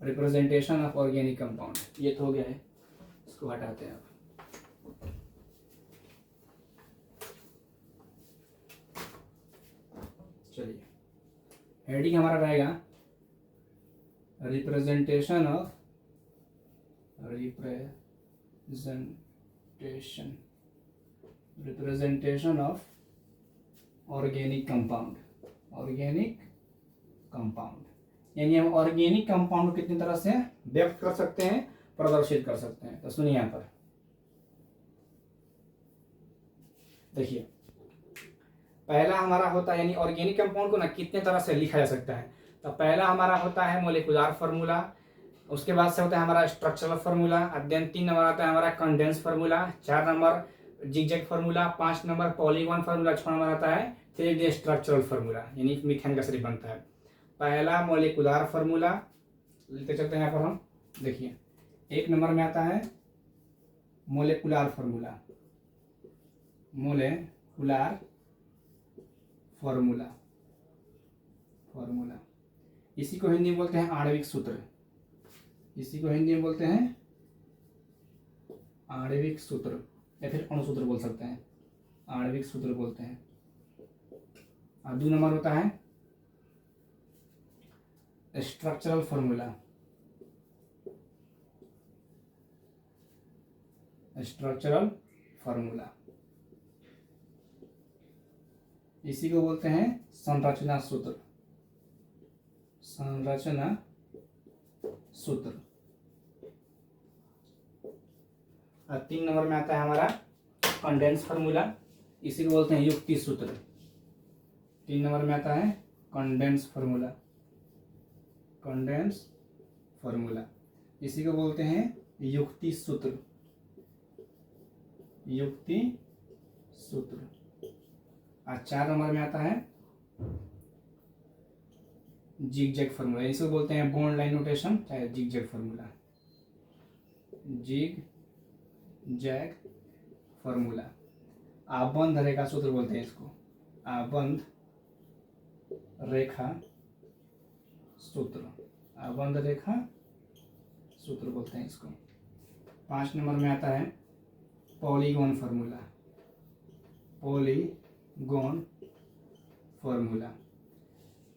रिप्रेजेंटेशन ऑफ ऑर्गेनिक कंपाउंड। ये तो हो गया है, इसको हटाते हैं अब। चलिए हेडिंग हमारा रहेगा रिप्रेजेंटेशन ऑफ ऑर्गेनिक कंपाउंड। यानी हम ऑर्गेनिक कंपाउंड को कितनी तरह से व्यक्त कर सकते हैं, प्रदर्शित कर सकते हैं। तो सुनिए यहां पर देखिए, पहला हमारा होता है, यानी ऑर्गेनिक कंपाउंड को ना कितने तरह से लिखा जा सकता है। तो पहला हमारा होता है मोलिकुलर फार्मूला, उसके बाद से होता है हमारा स्ट्रक्चरल फार्मूला, अध्ययन 3 नंबर आता है हमारा condense formula, 4 number zigzag formula, 5 number polygon formula, 6 number आता है 3D स्ट्रक्चरल फार्मूला, यानी मीथेन का शरीर बनता है। पहला मोलिकुलर फार्मूला लेते चलते हैं यहाँ पर हम। देखिए 1 नंबर में आता है मोलिकुलर फार्मूला, इसी को हिंदी में बोलते हैं आणविक सूत्र। आणविक सूत्र या फिर अणुसूत्र बोल सकते हैं, आणविक सूत्र बोलते हैं। और 2 नंबर होता है स्ट्रक्चरल फार्मूला, इसी को बोलते हैं संरचना सूत्र। और 3 नंबर में आता है हमारा कंडेंस फार्मूला, इसी को बोलते हैं युक्ति सूत्र। 3 नंबर में आता है कंडेंस फार्मूला, इसी को बोलते हैं युक्ति सूत्र। और 4 नंबर में आता है जिगजैग फार्मूला, इसको बोलते हैं बॉन्ड लाइन नोटेशन, चाहे जिगजैग फार्मूला। आबंध रेखा सूत्र बोलते हैं इसको, आबंध रेखा सूत्र बोलते हैं इसको। 5 नंबर में आता है पॉलीगॉन फार्मूला,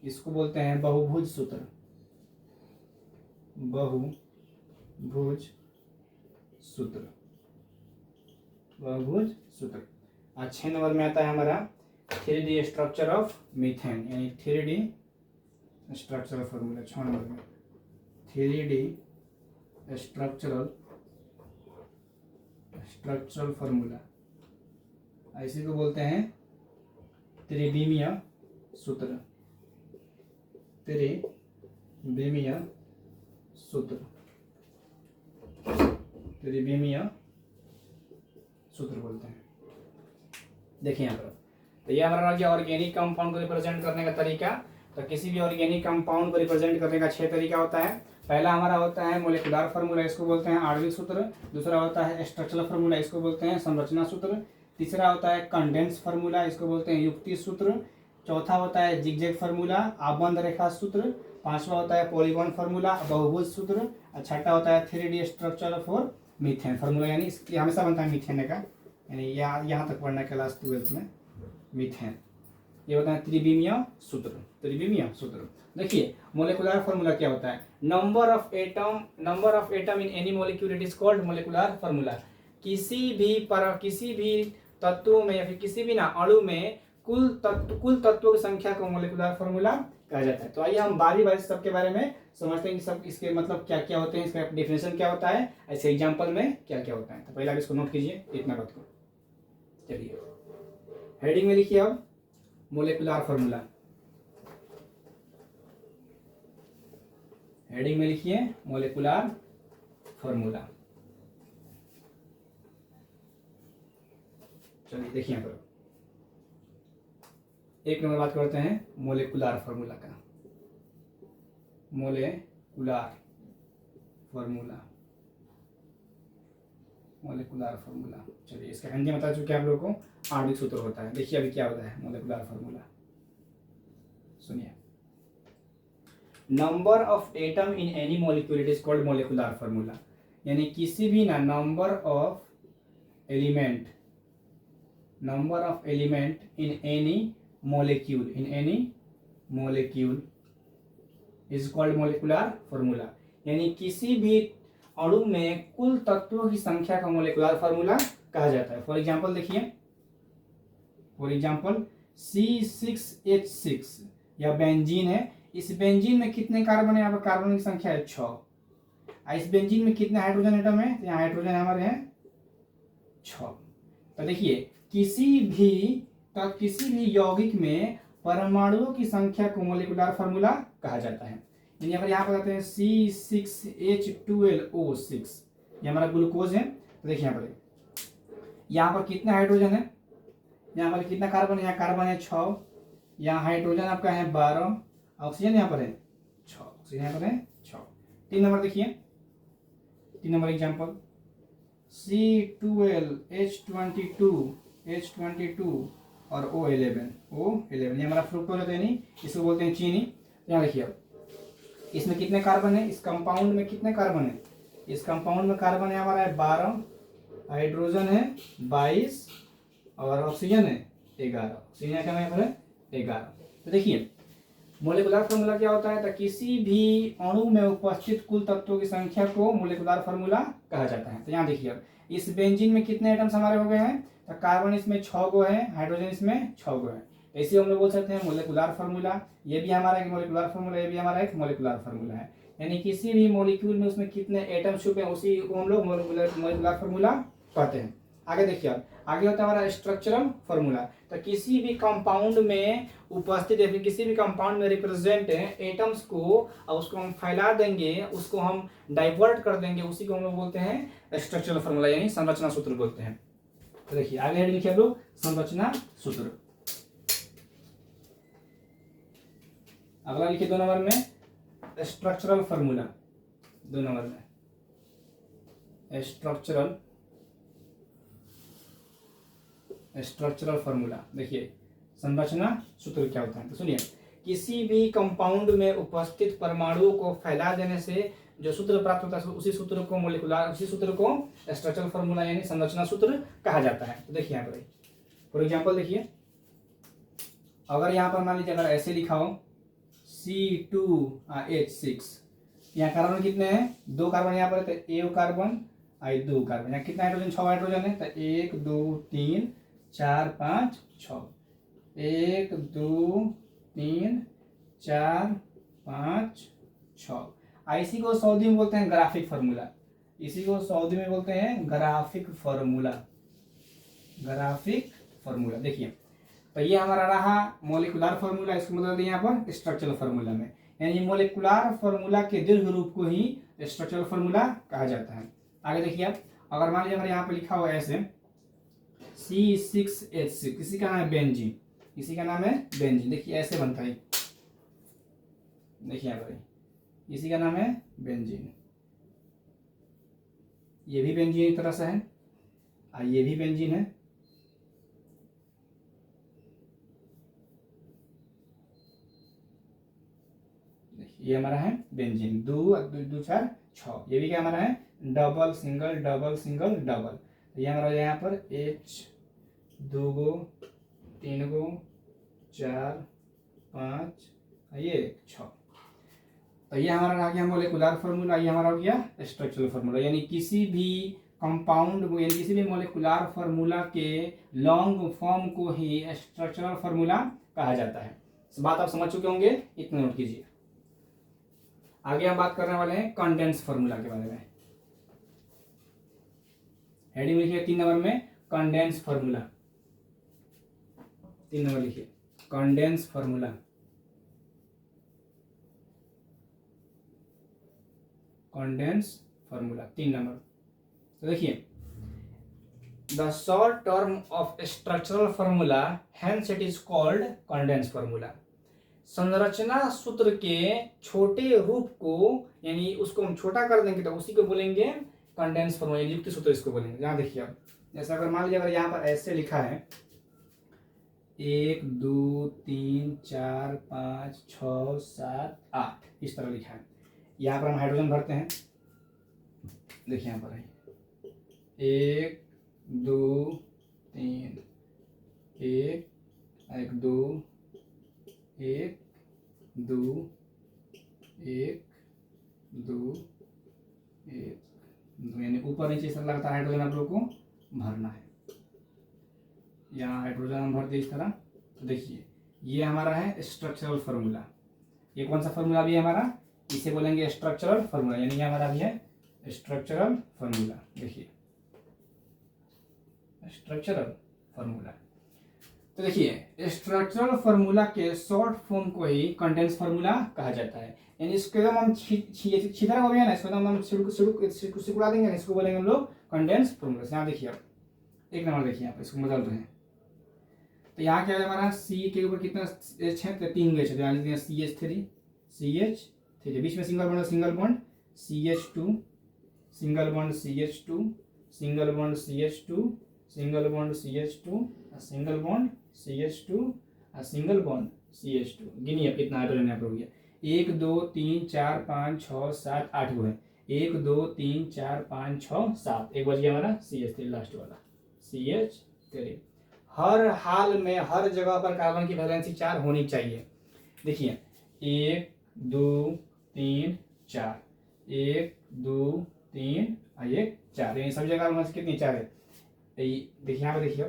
इसको बोलते हैं बहुभुज सूत्र। और 6 नंबर में आता है हमारा 3D स्ट्रक्चर ऑफ मीथेन, यानी 3D स्ट्रक्चरल फार्मूला। 6 नंबर में 3D स्ट्रक्चरल फार्मूला, इसी को बोलते हैं त्रिविमीय सूत्र। बोलते हैं। देखिए यहाँ पर, तो ये हमारा क्या ऑर्गेनिक कंपाउंड को रिप्रेजेंट करने का तरीका। तो किसी भी ऑर्गेनिक कंपाउंड को रिप्रेजेंट करने का 6 तरीका होता है। पहला हमारा होता है मोलिकुलर फार्मूला, इसको बोलते हैं आणविक सूत्र। दूसरा होता है स्ट्रक्चरल फार्मूला, इसको बोलते हैं संरचना सूत्र। तीसरा होता है कंडेंस फार्मूला, इसको बोलते हैं युक्ति सूत्र। चौथा होता है जिगजैग फार्मूला, आबंध रेखा सूत्र। पांचवा होता है पॉलीगॉन फार्मूला, बहुभुज सूत्र। और छठा होता है 3D structure for methane formula, यानी इसकी हमेशा बनता है मीथेन का, यानी यहाँ तक पढ़ना क्लास 12 में मीथेन। ये होता है त्रिविमीय सूत्र। त्रिविमीय सूत्र देखिए मोलेकुलर फार्मूला क्या होता है, number of atom in any molecule it is called molecular formula. किसी भी तत्वों में या फिर किसी भी ना अणु में कुल तत्वों की संख्या को मोलेकुलर फार्मूला कहा जाता है। तो आइए हम बारी बारी सबके बारे में समझते हैं कि सब इसके मतलब क्या क्या होते हैं, इसका डेफिनेशन क्या होता है, ऐसे एग्जांपल में क्या क्या होता है। तो पहले आप इसको नोट कीजिए इतना बात को। चलिए हेडिंग में लिखिए अब मोलेकुलर फार्मूला, हेडिंग में लिखिए मोलेकुलर फार्मूला। चलिए देखिए यहाँ पर एक नंबर बात करते हैं मोलेकुलर फार्मूला का। Molecular formula, molecular formula. चलिए इसका हिंदी बता चुके आप लोगों को, आणविक सूत्र होता है। देखिए अभी क्या होता है मोलेकुलर फार्मूला, सुनिए। Number of atom in any molecule it is called molecular formula, यानी किसी भी ना number of element in any molecule is called molecular formula, यानी किसी भी अणु में कुल तत्वों की संख्या का मोलेकुलर फार्मूला कहा जाता है। फॉर एग्जांपल देखिए, फॉर एग्जांपल C6H6 या बेंजीन है। इस बेंजीन में कितने कार्बन है, यहाँ पर कार्बन की संख्या है 6। इस बेंजीन में कितने हाइड्रोजन एटम है, यहाँ हाइड्रोजन हमारे हैं 6। तो देखिए किसी भी यौगिक में परमाणुओं की संख्या को मोलेकुलर फार्मूला कहा जाता है। यहाँ पर बताते हैं C6H12O6, ये हमारा ग्लूकोज है। तो देखिए यहाँ पर कितने हाइड्रोजन है, यहाँ पर कितना कार्बन है, यहाँ कार्बन है 6, यहाँ हाइड्रोजन आपका है 12, ऑक्सीजन यहाँ पर है 6, ऑक्सीजन यहाँ पर है 6। 3 नंबर देखिए, 3 नंबर एग्जाम्पल C12H22 और O11 ये हमारा फ्रुक्टोज होता है, नहीं इसको बोलते हैं चीनी। यहाँ देखिए अब इसमें कितने कार्बन है, इस कंपाउंड में कितने कार्बन है, इस कंपाउंड में कार्बन है हमारा है 12, हाइड्रोजन है 22 और ऑक्सीजन है 11। ऑक्सीजन यहाँ पर है 11। तो देखिए मोलेकुलर फार्मूला क्या होता है, तो किसी भी अणु में उपस्थित कुल तत्वों की संख्या को मोलेकुलर फार्मूला कहा जाता है। तो यहाँ देखिए अब इस बेंजीन में कितने एटम्स हमारे हो गए हैं, तो कार्बन इसमें 6 गो है, हाइड्रोजन इसमें 6 गो है। इसी हम लोग बोल सकते हैं मोलेकुलर फार्मूला। ये भी हमारा एक मोलेकुलर फार्मूला, ये भी हमारा एक मोलेकुलर फार्मूला है। यानी किसी भी मॉलिक्यूल में उसमें कितने एटम छुपे हैं उसी को हम लोग मोलेकुलर फार्मूला कहते हैं। आगे देखिए अब आगे होता है हमारा स्ट्रक्चरल फार्मूला। तो किसी भी कंपाउंड में उपस्थित या फिर किसी भी कंपाउंड में रिप्रेजेंट एटम्स को और उसको हम फैला देंगे, उसको हम डाइवर्ट कर देंगे, उसी को हम लोग बोलते हैं स्ट्रक्चरल फार्मूला, यानी संरचना सूत्र बोलते हैं। तो देखिए आगे हेड लिखिए आप लोग संरचना सूत्र। अगला लिखिए 2 नंबर में स्ट्रक्चरल फार्मूला, 2 नंबर में स्ट्रक्चरल फार्मूला। देखिए संरचना सूत्र क्या होता है, तो सुनिए किसी भी कंपाउंड में उपस्थित परमाणुओं को फैला देने से जो सूत्र प्राप्त होता है उसी सूत्र को स्ट्रक्चरल फार्मूला यानी संरचना सूत्र कहा जाता है। तो देखिए यहाँ पर फॉर एग्जांपल देखिए, अगर यहाँ पर मान लीजिए अगर ऐसे लिखा हो C2H6, यहाँ कार्बन कितने हैं, 2 कार्बन यहाँ पर है, तो 1 कार्बन और 2 कार्बन, यहाँ कितना हाइड्रोजन 6 हाइड्रोजन है, तो 1 2 3 4 5 6, 1 2 3 4 5 6। इसी को सऊदी में बोलते हैं ग्राफिक फार्मूला, इसी को सऊदी में बोलते हैं ग्राफिक फार्मूला, ग्राफिक फार्मूला। देखिए तो ये हमारा रहा मोलिकुलर फार्मूला, इसको बदल दिया यहाँ पर स्ट्रक्चरल फार्मूला में, यानी मोलिकुलर फार्मूला के दीर्घ रूप को ही स्ट्रक्चरल फार्मूला कहा जाता है। आगे देखिए आप, अगर मान लीजिए अगर यहाँ पर लिखा हुआ है ऐसे C6H6, किसी का नाम है बेंजीन, इसी का नाम है बेंजीन। देखिए ऐसे बनता है, देखिए यहाँ पर इसी का नाम है बेंजीन, ये भी बेंजीन एक तरह से है और ये भी बेंजीन है, ये हमारा है बेंजीन, दो दो चार छः। ये भी क्या हमारा है double single double single double. ये हमारा हो जाएगा यहाँ पर H, 2 गो 3 गो 4 5 ये 6। तो ये हमारा रहा गया मोलिकुलर फार्मूला, ये हमारा हो गया स्ट्रक्चरल फार्मूला। यानी किसी भी कंपाउंड यानी किसी भी मोलिकुलर फार्मूला के लॉन्ग फॉर्म को ही स्ट्रक्चरल फार्मूला कहा जाता है। इस बात आप समझ चुके होंगे, इतना नोट कीजिए। आगे हम बात करने वाले हैं कंडेंस फार्मूला के बारे में। हेडिंग लिखिए 3 नंबर में कंडेंस फार्मूला। 3 नंबर लिखिए condense formula. Condense formula 3 number. तो देखिए the short term of structural formula hence it is called condense formula. संरचना सूत्र के छोटे रूप को यानी उसको हम छोटा कर देंगे तो उसी को बोलेंगे कंडेंस फार्मूला, युक्ति सूत्र इसको बोलेंगे। यहाँ देखिए अब जैसे अगर मान लीजिए अगर यहाँ पर ऐसे लिखा है 1 2 3 4 5 6 7 8 इस तरह लिखा है। यहाँ पर हम हाइड्रोजन भरते हैं। देखिए यहाँ पर है 1 2 3 1 2 1 2 1 2 1 2 यानी ऊपर नीचे से लगातार हाइड्रोजन आप लोगों को भरना है। यहाँ हाइड्रोजन हम भर दिए इस तरह। तो देखिए ये हमारा है स्ट्रक्चरल फार्मूला। ये कौन सा फार्मूला भी है हमारा, इसे बोलेंगे स्ट्रक्चरल फार्मूला। यानी ये हमारा भी है स्ट्रक्चरल फार्मूला। देखिए स्ट्रक्चरल फार्मूला। तो देखिए स्ट्रक्चरल फार्मूला के शॉर्ट फॉर्म को ही कंडेंस फार्मूला कहा जाता है। यानी इसको एकदम हम सीधा हो गया ना, इसको एकदम हम सिकुड़ा देंगे ना, इसको बोलेंगे हम लोग कंडेंस फार्मूला। यहाँ देखिए आप 1 नंबर देखिए यहाँ पर इसको बदल रहे हैं। तो यहाँ क्या है हमारा C के ऊपर कितना H है, तो 3 H है। यहाँ लिखते हैं CH3 बीच में single bond CH2 single bond CH2 single bond CH2 single bond CH2 single bond CH2 single bond CH2। गिनिए कितना हाइड्रोजन यहाँ पर हो गया 1 2 3 4 5 6 7 8 गो है। 1 2 3 4 5 6 7 एक बच गया हमारा CH3 लास्ट वाला CH3। हर हाल में हर जगह पर कार्बन की वैलेंसी 4 होनी चाहिए। देखिए 1 2 3 4 1 2 3 1 4 यानी सभी जगह वैलेंसी कितनी 4 है। देखिए यहाँ पे देखिए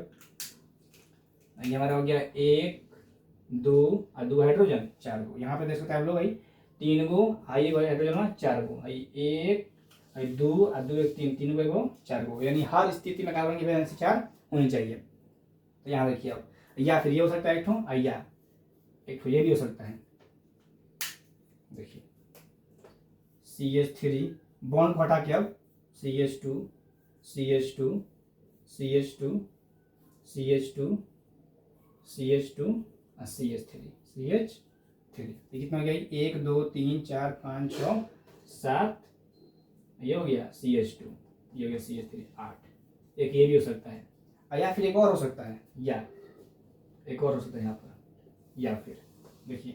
ये हमारा हो गया 1 2 और 2 हाइड्रोजन 4 गो। यहाँ पे देख सकते हैं आप लोग 3 गो हाइड्रोजन 4 गो 1 2 और 2 1 3 गो 4 गो। यानी हर स्थिति में कार्बन की वैलेंसी 4 होनी चाहिए। तो यहाँ देखिए अब या फिर ये हो सकता है एक ठो या एक ठो ये भी हो सकता है। देखिए CH3 बॉन्ड को हटा के अब CH2 CH2 CH2 CH2 CH2 और CH3 ये कितना हो गया 1 2 3 4 5 6 7 ये हो गया CH2 ये हो गया CH3 8। एक ये भी हो सकता है या फिर एक और हो सकता है या एक और हो सकता है यहाँ पर या फिर देखिए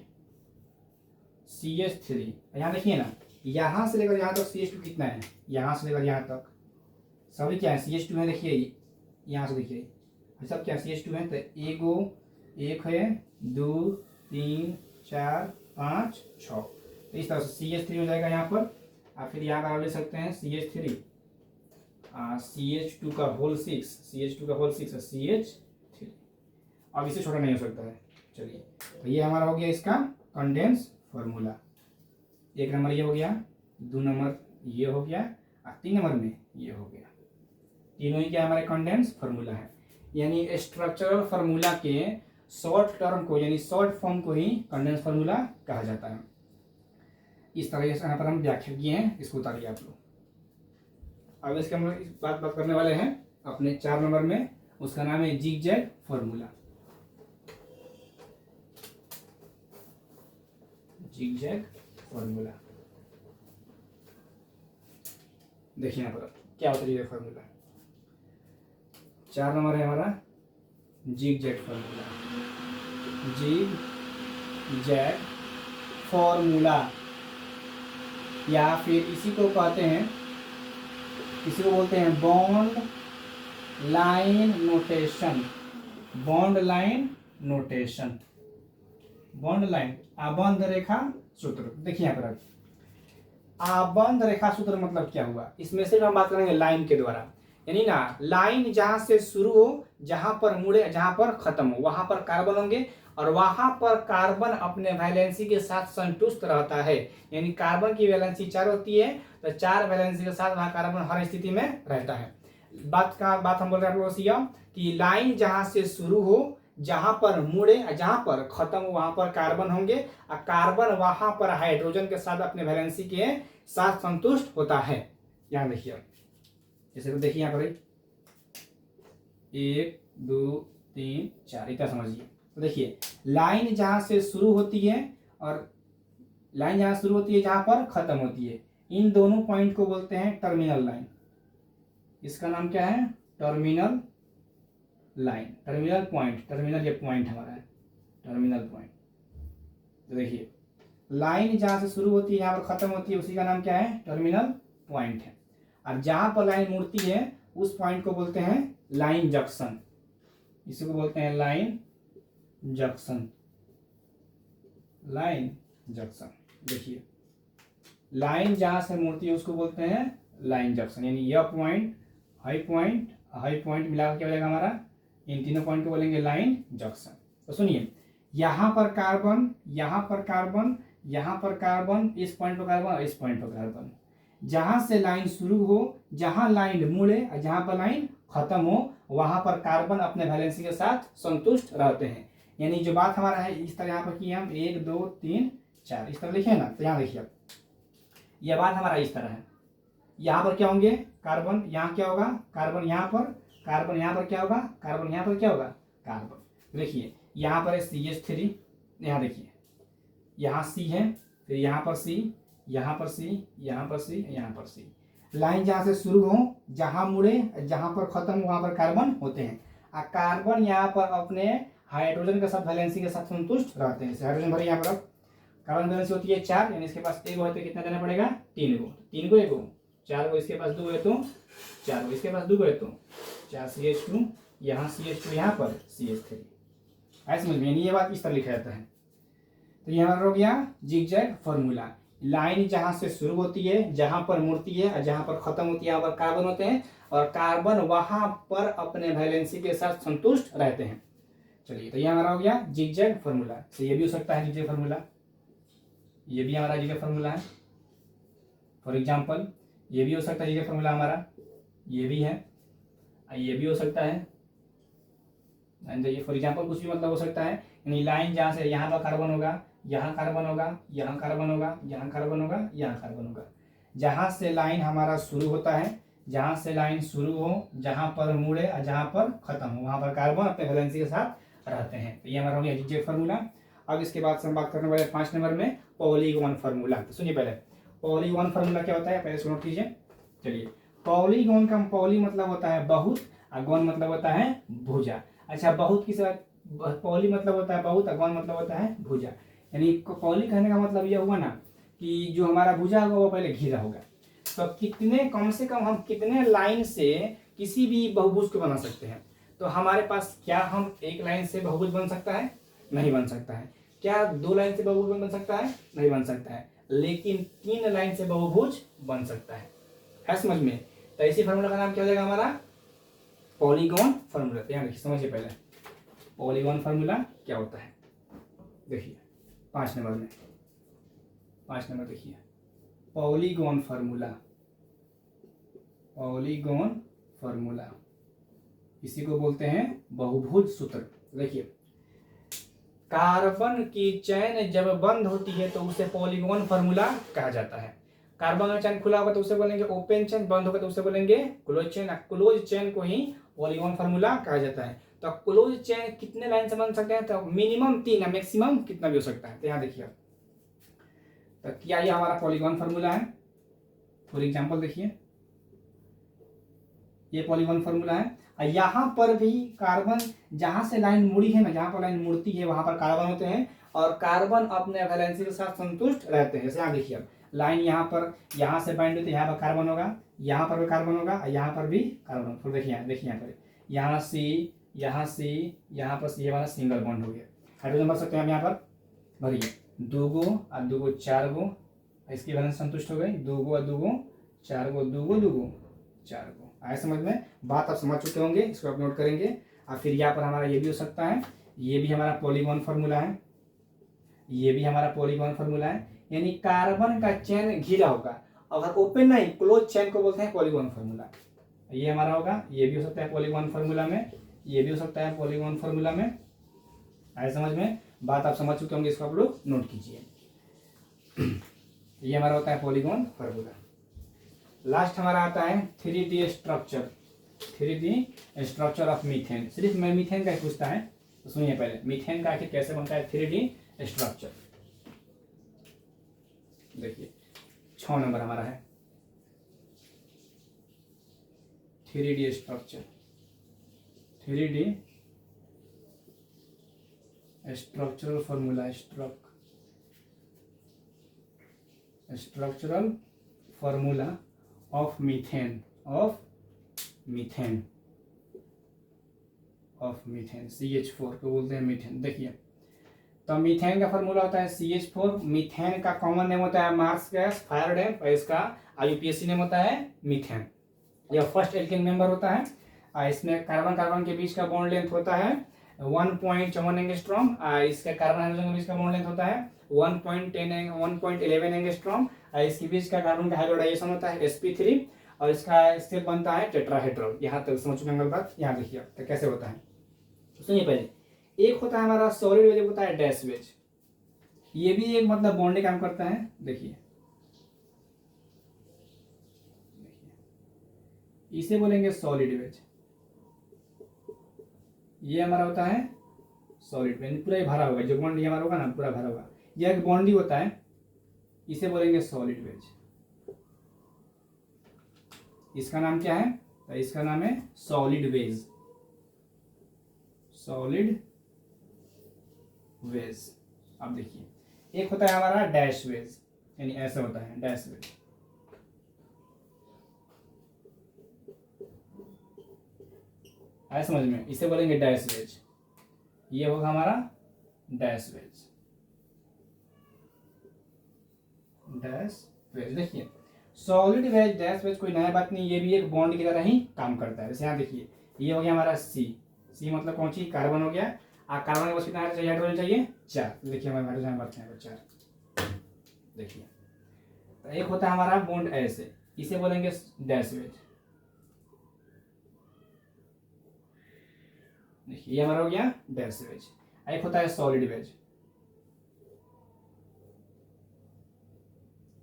CH3 यहाँ देखिए ना यहाँ से लेकर यहाँ तक CH2 कितना है, यहाँ से लेकर यहाँ तक सभी क्या है CH2 है। देखिए यहाँ से देखिए सब क्या CH2 है। तो एक है 2 3 4 5 6 तो इस तरह से CH3 हो जाएगा यहाँ पर। आप फिर यहाँ पर ले सकते हैं CH3 CH2 का होल 6 और CH3। अब इससे छोटा नहीं हो सकता है। चलिए तो ये हमारा हो गया इसका कंडेंस फार्मूला। 1 नंबर ये हो गया, 2 नंबर ये हो गया और 3 नंबर में ये हो गया। तीनों ही क्या हमारे कंडेंस फार्मूला है। यानी स्ट्रक्चरल फार्मूला के शॉर्ट टर्म को यानी शॉर्ट फॉर्म को ही कंडेंस फार्मूला कहा जाता है। इस तरह से यहाँ पर हम व्याख्या किए हैं, इसको उतारिए आप लोग। अब इसके हम लोग बात करने वाले हैं अपने 4 नंबर में, उसका नाम है जिगजैग फार्मूला। जिगजैग फार्मूला देखिए यहाँ पर क्या होता है जिगजैग फार्मूला। 4 नंबर है हमारा जिगजैग फार्मूला। जिगजैग फार्मूला या फिर इसी को कहते हैं, इसी को बोलते हैं bond line notation. Bond line notation, bond line आबंध रेखा सूत्र। देखिए यहाँ पर आबंध रेखा सूत्र मतलब क्या हुआ, इसमें सिर्फ हम बात करेंगे लाइन के द्वारा, यानी ना लाइन जहां से शुरू हो, जहां पर मुड़े, जहां पर खत्म हो, वहां पर कार्बन होंगे और वहां पर कार्बन अपने वैलेंसी के साथ संतुष्ट रहता है। यानी कार्बन की वैलेंसी 4 होती है, तो 4 वैलेंसी के साथ वहां कार्बन हर स्थिति में रहता है। बात हम बोल रहे हैं आप लोगों से यह कि लाइन जहां से शुरू हो, जहां पर मुड़े, जहां पर खत्म हो, वहां पर कार्बन होंगे और कार्बन वहां पर हाइड्रोजन के साथ अपने वैलेंसी के साथ संतुष्ट होता है। यहाँ देखिए, जैसे तो देखिए यहाँ पर 1 2 3 4 इतना समझिए। तो देखिए लाइन जहां से शुरू होती है और लाइन जहां शुरू होती है जहां पर खत्म होती है, इन दोनों पॉइंट को बोलते हैं टर्मिनल लाइन। इसका नाम क्या है? Terminal line, terminal point, terminal ये पॉइंट हमारा है, टर्मिनल पॉइंट। तो देखिए लाइन जहां से शुरू होती है यहाँ पर खत्म होती है, उसी का नाम क्या है? टर्मिनल पॉइंट है। और जहां पर लाइन मुड़ती है उस पॉइंट को बोलते हैं लाइन जंक्शन। इसी को बोलते हैं लाइन जंक्शन, लाइन जंक्शन। देखिए लाइन जहां से मुड़ती है उसको बोलते हैं लाइन जंक्शन। यानी यह पॉइंट, हाई पॉइंट मिलाकर क्या हो जाएगा हमारा? इन तीनों पॉइंट को बोलेंगे लाइन जंक्शन। तो सुनिए, यहाँ पर कार्बन, यहाँ पर कार्बन, यहाँ पर कार्बन, इस पॉइंट पर कार्बन और इस पॉइंट पर कार्बन। जहां से लाइन शुरू हो, जहां लाइन मुड़े और जहां पर लाइन खत्म हो, वहां पर कार्बन अपने वैलेंसी के साथ संतुष्ट रहते हैं। यानी जो बात हमारा है इस तरह यहाँ पर किए हम 1 2 3 4 इस तरह लिखे ना। तो यहाँ देखिए यह बात हमारा इस तरह है। यहाँ पर क्या होंगे? कार्बन, यहाँ क्या होगा? कार्बन यहाँ पर, कार्बन यहाँ पर क्या होगा? कार्बन यहाँ पर क्या होगा? कार्बन। देखिए यहाँ पर है CH3, यहाँ देखिए यहाँ C है, फिर यहाँ पर C, यहाँ पर C, यहाँ पर C, यहाँ पर C। लाइन जहाँ से शुरू हो, जहाँ मुड़े, जहाँ पर खत्म हो, वहाँ पर कार्बन होते हैं। और कार्बन यहाँ पर अपने हाइड्रोजन के साथ वैलेंसी के साथ संतुष्ट रहते हैं। हाइड्रोजन भरे यहाँ पर, अब कार्बन वैलेंसी होती है 4, यानी इसके पास 1 हो तो कितना देना पड़ेगा? 3 को, 3 को 1 को, 4 को, इसके पास 2 है तो 4 को, इसके पास 2 है तो 4 CH2, यहाँ CH2, यहाँ पर CH3। ऐसे समझ में, ये बात इस तरह लिखा जाता है। तो ये हमारा हो गया जिगजैग फॉर्मूला। लाइन जहां से शुरू होती है, जहां पर मुड़ती है और जहां पर खत्म होती है, यहाँ पर कार्बन होते हैं और कार्बन वहां पर अपने वैलेंसी के साथ संतुष्ट रहते हैं। चलिए, तो ये हमारा हो गया जिगजैग फॉर्मूला। तो ये भी हो सकता है जिगजैग फॉर्मूला, ये भी हमारा जिगजैग फॉर्मूला है। फॉर एग्जाम्पल ये भी हो सकता है जिगजैग फॉर्मूला हमारा, ये भी है, ये भी हो सकता है। ये फॉर एग्जाम्पल कुछ भी मतलब हो सकता है। यानी लाइन जहाँ से यहाँ पर कार्बन होगा, यहाँ कार्बन होगा, यहाँ कार्बन होगा, यहाँ कार्बन होगा, यहाँ कार्बन होगा। जहाँ से लाइन हमारा शुरू होता है, जहाँ से लाइन शुरू हो, जहाँ पर मुड़े और जहाँ पर खत्म हो, वहाँ पर कार्बन अपने वैलेंसी के साथ रहते हैं। तो ये हमारा हो गया जिगजैग फार्मूला। अब इसके बाद से हम बात करने वाले 5 नंबर में पॉलीगॉन फार्मूला। तो सुनिए पहले पॉलीगॉन फार्मूला क्या होता है, पहले सुनो कीजिए। चलिए, पॉलीगॉन का पॉली मतलब होता है बहुत और गॉन मतलब होता है भुजा। अच्छा, बहुत किस, पॉली मतलब होता है बहुत और गॉन मतलब होता है भुजा। यानी पॉली कहने का मतलब यह हुआ ना कि जो हमारा भुजा होगा वो पहले घिरा होगा। तो कितने, कम से कम हम कितने लाइन से किसी भी बहुभुज को बना सकते हैं? तो हमारे पास क्या हम एक लाइन से बहुभुज बन सकता है? नहीं बन सकता है। क्या 2 लाइन से बहुभुज बन सकता है? नहीं बन सकता है। लेकिन 3 लाइन से बहुभुज बन सकता है समझ में? तो इसी फार्मूला का नाम क्या हो जाएगा हमारा? Polygon formula. यहाँ देखिए, समझिए पहले पॉलीगॉन फार्मूला क्या होता है। देखिए 5 नंबर में, 5 नंबर देखिए पॉलीगॉन फार्मूला, पॉलीगॉन फार्मूला इसी को बोलते हैं बहुभुज सूत्र। देखिए कार्बन की चेन जब बंद होती है तो उसे पॉलीगॉन फार्मूला कहा जाता है। कार्बन का चेन खुला होगा तो उसे बोलेंगे ओपन चेन, बंद होगा तो उसे बोलेंगे क्लोज चेन। क्लोज चेन को ही पॉलीगॉन फार्मूला कहा जाता है। तो क्लोज चेन कितने लाइन से बन सकते हैं? तो मिनिमम 3, मैक्सिमम कितना भी हो सकता है। तो यहाँ देखिए, तो क्या ये हमारा पॉलीगॉन फार्मूला है। फॉर एग्जांपल देखिए, ये पॉलीगॉन फार्मूला है। और यहाँ पर भी कार्बन जहां से लाइन मुड़ी है ना, जहां पर लाइन मुड़ती है वहां पर कार्बन होते हैं और कार्बन अपने वैलेंसी के साथ संतुष्ट रहते हैं। यहाँ देखिए, लाइन यहाँ पर, यहाँ से बाइंड हुई तो यहाँ पर कार्बन होगा, यहाँ पर भी कार्बन होगा, यहाँ पर भी कार्बन होगा। फिर देखिए यहाँ पर यहाँ सी, यहाँ सी, यहाँ पर ये वाला सिंगल बॉन्ड हो गया। हाइड्रोजन भर सकते हैं हम यहाँ पर, भरिए 2 गो और 2 गो 4 गो, इसकी वैलेंस संतुष्ट हो गई, 2 गो और 2 गो 4 गो, 2 गो 2 गो 4 गो। आए समझ में? बात आप समझ चुके होंगे, इसको आप नोट करेंगे। और फिर यहाँ पर हमारा ये भी हो सकता है, ये भी हमारा पॉलीगॉन फार्मूला है, ये भी हमारा पॉलीगॉन फार्मूला है, यानी कार्बन का चेन घिरा होगा। अगर ओपन नहीं, क्लोज चेन को बोलते हैं पॉलीगॉन फार्मूला। ये हमारा होगा, ये भी हो सकता है पॉलीगॉन फार्मूला में, ये भी हो सकता है पॉलीगॉन फार्मूला में। आए समझ में? बात आप समझ चुके होंगे, इसको आप लोग नोट कीजिए। ये हमारा होता है पॉलीगॉन फार्मूला। लास्ट हमारा आता है 3D structure, 3D structure of methane. सिर्फ मैं मीथेन का ही पूछता है, तो सुनिए पहले मीथेन का आखिर कैसे बनता है 3D स्ट्रक्चर। देखिए 6 नंबर हमारा है 3D structure, 3D structural formula, structural formula of methane, CH4 को बोलते हैं मीथेन। देखिए तो मीथेन का फॉर्मूला होता है CH4। मीथेन का कॉमन नेम होता है मार्स गैस, फायर डैम, और इसका IUPAC नेम होता है मीथेन। यह फर्स्ट एल्केन मेंबर होता है। इसमें कार्बन कार्बन के बीच का बॉन्ड लेंथ होता है 1.1 एंगस्ट्रॉम। इसके कार्बन हाइड्रोजन के बीच का बॉन्ड लेंथ होता है 1.11 एंगस्ट्रॉम। इसके बीच का कार्बन का हाइब्रिडाइजेशन होता है sp3, और इसका स्टेप बनता है टेट्राहेड्रल। यहाँ तक समझ चुके हैं बात? यहाँ देखिए तो कैसे होता है, सुनिए पहले। एक होता है हमारा सॉलिड वेज, होता है डैश वेज। ये भी एक मतलब बॉन्ड काम करता है। देखिए इसे बोलेंगे सॉलिड वेज। ये हमारा होता है सॉलिड वेज, पूरा ही भरा होगा, जो बॉन्ड ये हमारा होगा ना पूरा भरा होगा। यह एक बॉन्ड ही होता है, इसे बोलेंगे सॉलिड वेज। इसका नाम क्या है? तो इसका नाम है सॉलिड वेज, सॉलिड वेज। अब देखिए एक होता है हमारा डैश वेज, यानी ऐसा होता है डैश वेज। ऐसा समझ में? इसे बोलेंगे डैश वेज। ये होगा हमारा डैश वेज, डैश वेज। देखिए सॉलिड वेज, डैश वेज कोई नया बात नहीं, ये भी एक बॉन्ड की तरह ही काम करता है। जैसे यहाँ देखिए ये हो गया हमारा सी मतलब कौन सी? कार्बन हो गया। कार्बन के पास कितना हाइड्रोजन चाहिए? 4। देखिए हमारे हाइड्रोजन बढ़ते हैं 4। देखिए तो एक होता है हमारा बॉन्ड ऐसे, इसे बोलेंगे डैश वेज। देखिए ये हमारा हो गया डैश वेज। एक होता है सॉलिड वेज,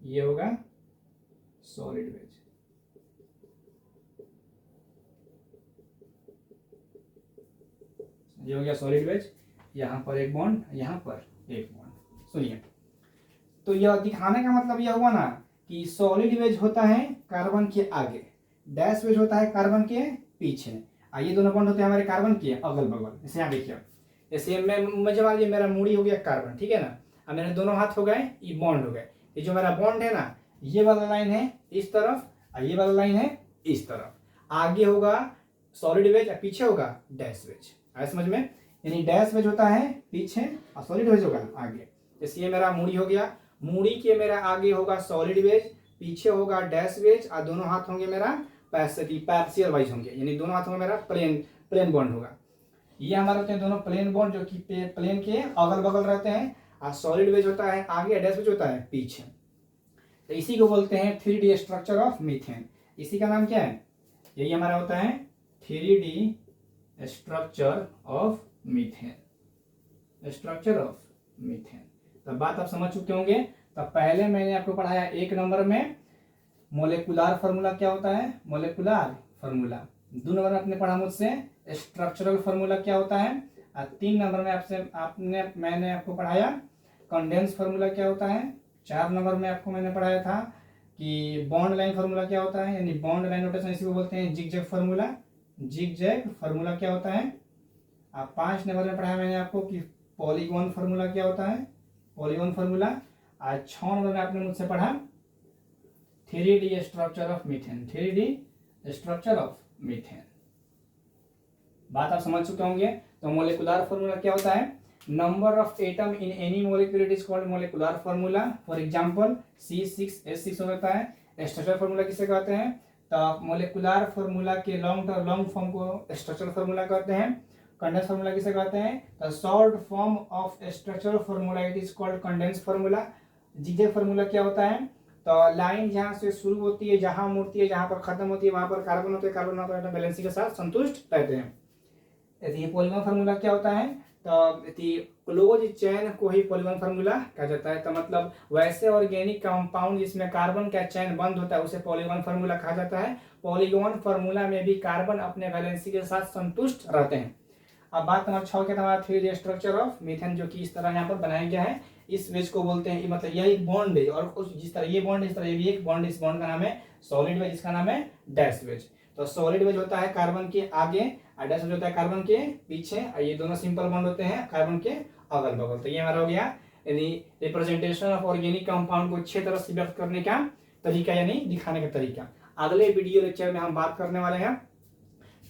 ये होगा सॉलिड वेज। ये हो गया सॉलिड वेज। यहाँ पर एक बॉन्ड, यहाँ पर एक बॉन्ड। सुनिए तो यह दिखाने का मतलब यह हुआ ना कि सॉलिड वेज होता है कार्बन के आगे, डैश वेज होता है कार्बन के पीछे। ये दोनों बॉन्ड होते हैं हमारे कार्बन के अगल बगल। जैसे यहाँ देखिए, जैसे मैं जब आज मेरा मूड़ी हो गया कार्बन, ठीक है ना, अब मेरे दोनों हाथ हो गए, ये बॉन्ड हो गए। ये जो मेरा बॉन्ड है ना, ये वाला लाइन है इस तरफ और ये वाला लाइन है इस तरफ। आगे होगा सॉलिड वेज और पीछे होगा डैश वेज। आया समझ में? यानी डैश वेज होता है पीछे और सॉलिड वेज होगा आगे। जैसे ये मेरा मूड़ी हो गया, मूड़ी के मेरा आगे होगा सॉलिड वेज, पीछे होगा डैश वेज, और दोनों हाथ होंगे मेरा पार्शियल वाइज होंगे, यानी दोनों हाथ होंगे मेरा प्लेन बॉन्ड होगा। ये हमारे होते हैं दोनों प्लेन बॉन्ड, जो कि प्लेन के अगल बगल रहते हैं। और सॉलिड वेज होता है आगे, डैश वेज होता है पीछे। तो इसी को बोलते हैं 3D स्ट्रक्चर ऑफ मीथेन। इसी का नाम क्या है? यही हमारा होता है 3D structure of methane, structure of methane. तो बात आप समझ चुके होंगे। तो पहले मैंने आपको पढ़ाया 1 नंबर में मोलेकुलर फार्मूला क्या होता है, मोलेकुलर फार्मूला। 2 नंबर में आपने पढ़ा मुझसे स्ट्रक्चरल फार्मूला क्या होता है, और 3 नंबर में मैंने आपको पढ़ाया कंडेंस फार्मूला क्या होता है। 4 नंबर में आपको मैंने पढ़ाया था कि बॉन्ड लाइन फार्मूला क्या होता है, यानी बॉन्ड लाइन नोटेशन इसी को बोलते हैं जिगजैग फार्मूला। जिगजैग फार्मूला क्या होता है। 5 नंबर में पढ़ाया मैंने आपको कि पॉलीगॉन फार्मूला क्या होता है, पॉलीगॉन फार्मूला। आज 6 नंबर में आपने मुझसे पढ़ा 3D structure of methane, 3D structure of methane. बात आप समझ चुके होंगे। तो मोलिकुलर फॉर्मूला क्या होता है? Number of atom in any molecule it is called molecular formula. For example C6H6 हो जाता है। स्ट्रक्चरल फॉर्मूला किसे कहते हैं? तो मोलिकुलर फॉर्मूला के लॉन्ग फॉर्म को स्ट्रक्चरल फॉर्मूला कहते हैं। कंडेंस फॉर्मूला किसे कहते हैं? तो short form of structural formula it is called condense formula. जीजे फॉर्मूला क्या होता है? तो लाइन जहां से शुरू होती है, जहां मुड़ती है, जहां पर खत्म होती है, वहां पर कार्बन होते हैं, कार्बन एटम बैलेंसिंग के साथ संतुष्ट रहते हैं। यदि पॉलीमर फार्मूला क्या होता है? तो क्लोज चैन को ही पॉलीमर फार्मूला कहा जाता है। तो मतलब वैसे ऑर्गेनिक कंपाउंड जिसमें कार्बन का चैन बंद होता है उसे पॉलीगॉन फार्मूला कहा जाता है। पॉलीगॉन फार्मूला में भी कार्बन अपने वैलेंसी के साथ संतुष्ट रहते हैं। अब बात नंबर 6 के हमारा 3D स्ट्रक्चर ऑफ मीथेन, जो कि इस तरह यहाँ पर बनाया गया है। इस वेज को बोलते हैं, मतलब यह एक बॉन्ड है, और जिस तरह ये बॉन्ड है इस तरह ये भी एक बॉन्ड। इस बॉन्ड का नाम है सॉलिड वेज, इसका नाम है डैश वेज। तो सॉलिड वेज होता है कार्बन के आगे और डैश वेज होता है कार्बन के पीछे, और ये दोनों सिंपल बॉन्ड होते हैं कार्बन के अगल बगल। तो ये हमारा हो गया यानी रिप्रेजेंटेशन ऑफ ऑर्गेनिक कंपाउंड को अच्छे तरह से व्यक्त करने का तरीका, यानी दिखाने का तरीका। अगले वीडियो लेक्चर में हम बात करने वाले हैं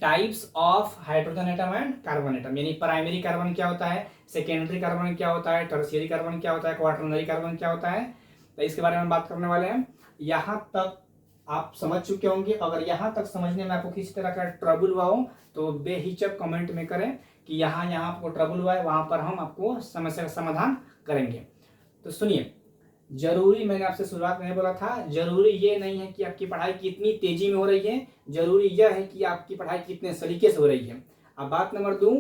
types of hydrogen atom and carbon atom, यानी प्राइमरी कार्बन क्या होता है, सेकेंडरी कार्बन क्या होता है, टर्शियरी कार्बन क्या होता है, क्वाटरनरी कार्बन क्या होता है। तो इसके बारे में बात करने वाले हैं। यहाँ तक आप समझ चुके होंगे। अगर यहाँ तक समझने में आपको किसी तरह का ट्रबल हुआ हो तो बेहिचक कमेंट में करें कि यहाँ आपको ट्रबल हुआ है, वहां पर हम आपको समस्या का समाधान करेंगे। तो सुनिए, जरूरी, मैंने आपसे शुरुआत में बोला था, जरूरी ये नहीं है कि आपकी पढ़ाई कितनी तेजी में हो रही है, जरूरी यह है कि आपकी पढ़ाई कितने सलीके से हो रही है। अब बात नंबर 2,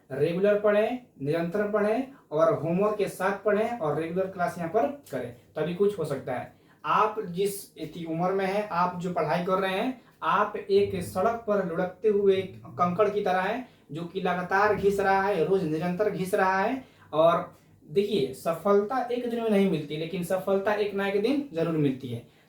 रेगुलर पढ़ें, निरंतर पढ़ें और होमवर्क के साथ पढ़ें और रेगुलर क्लास यहाँ पर करें, तभी कुछ हो सकता है। आप जिस उम्र में है, आप जो पढ़ाई कर रहे हैं, आप एक सड़क पर लुढ़कते हुए कंकड़ की तरह है जो कि लगातार घिस रहा है, रोज निरंतर घिस रहा है। और देखिए, सफलता एक दिन में नहीं मिलती, लेकिन सफलता एक ना एक दिन जरूर मिलती है।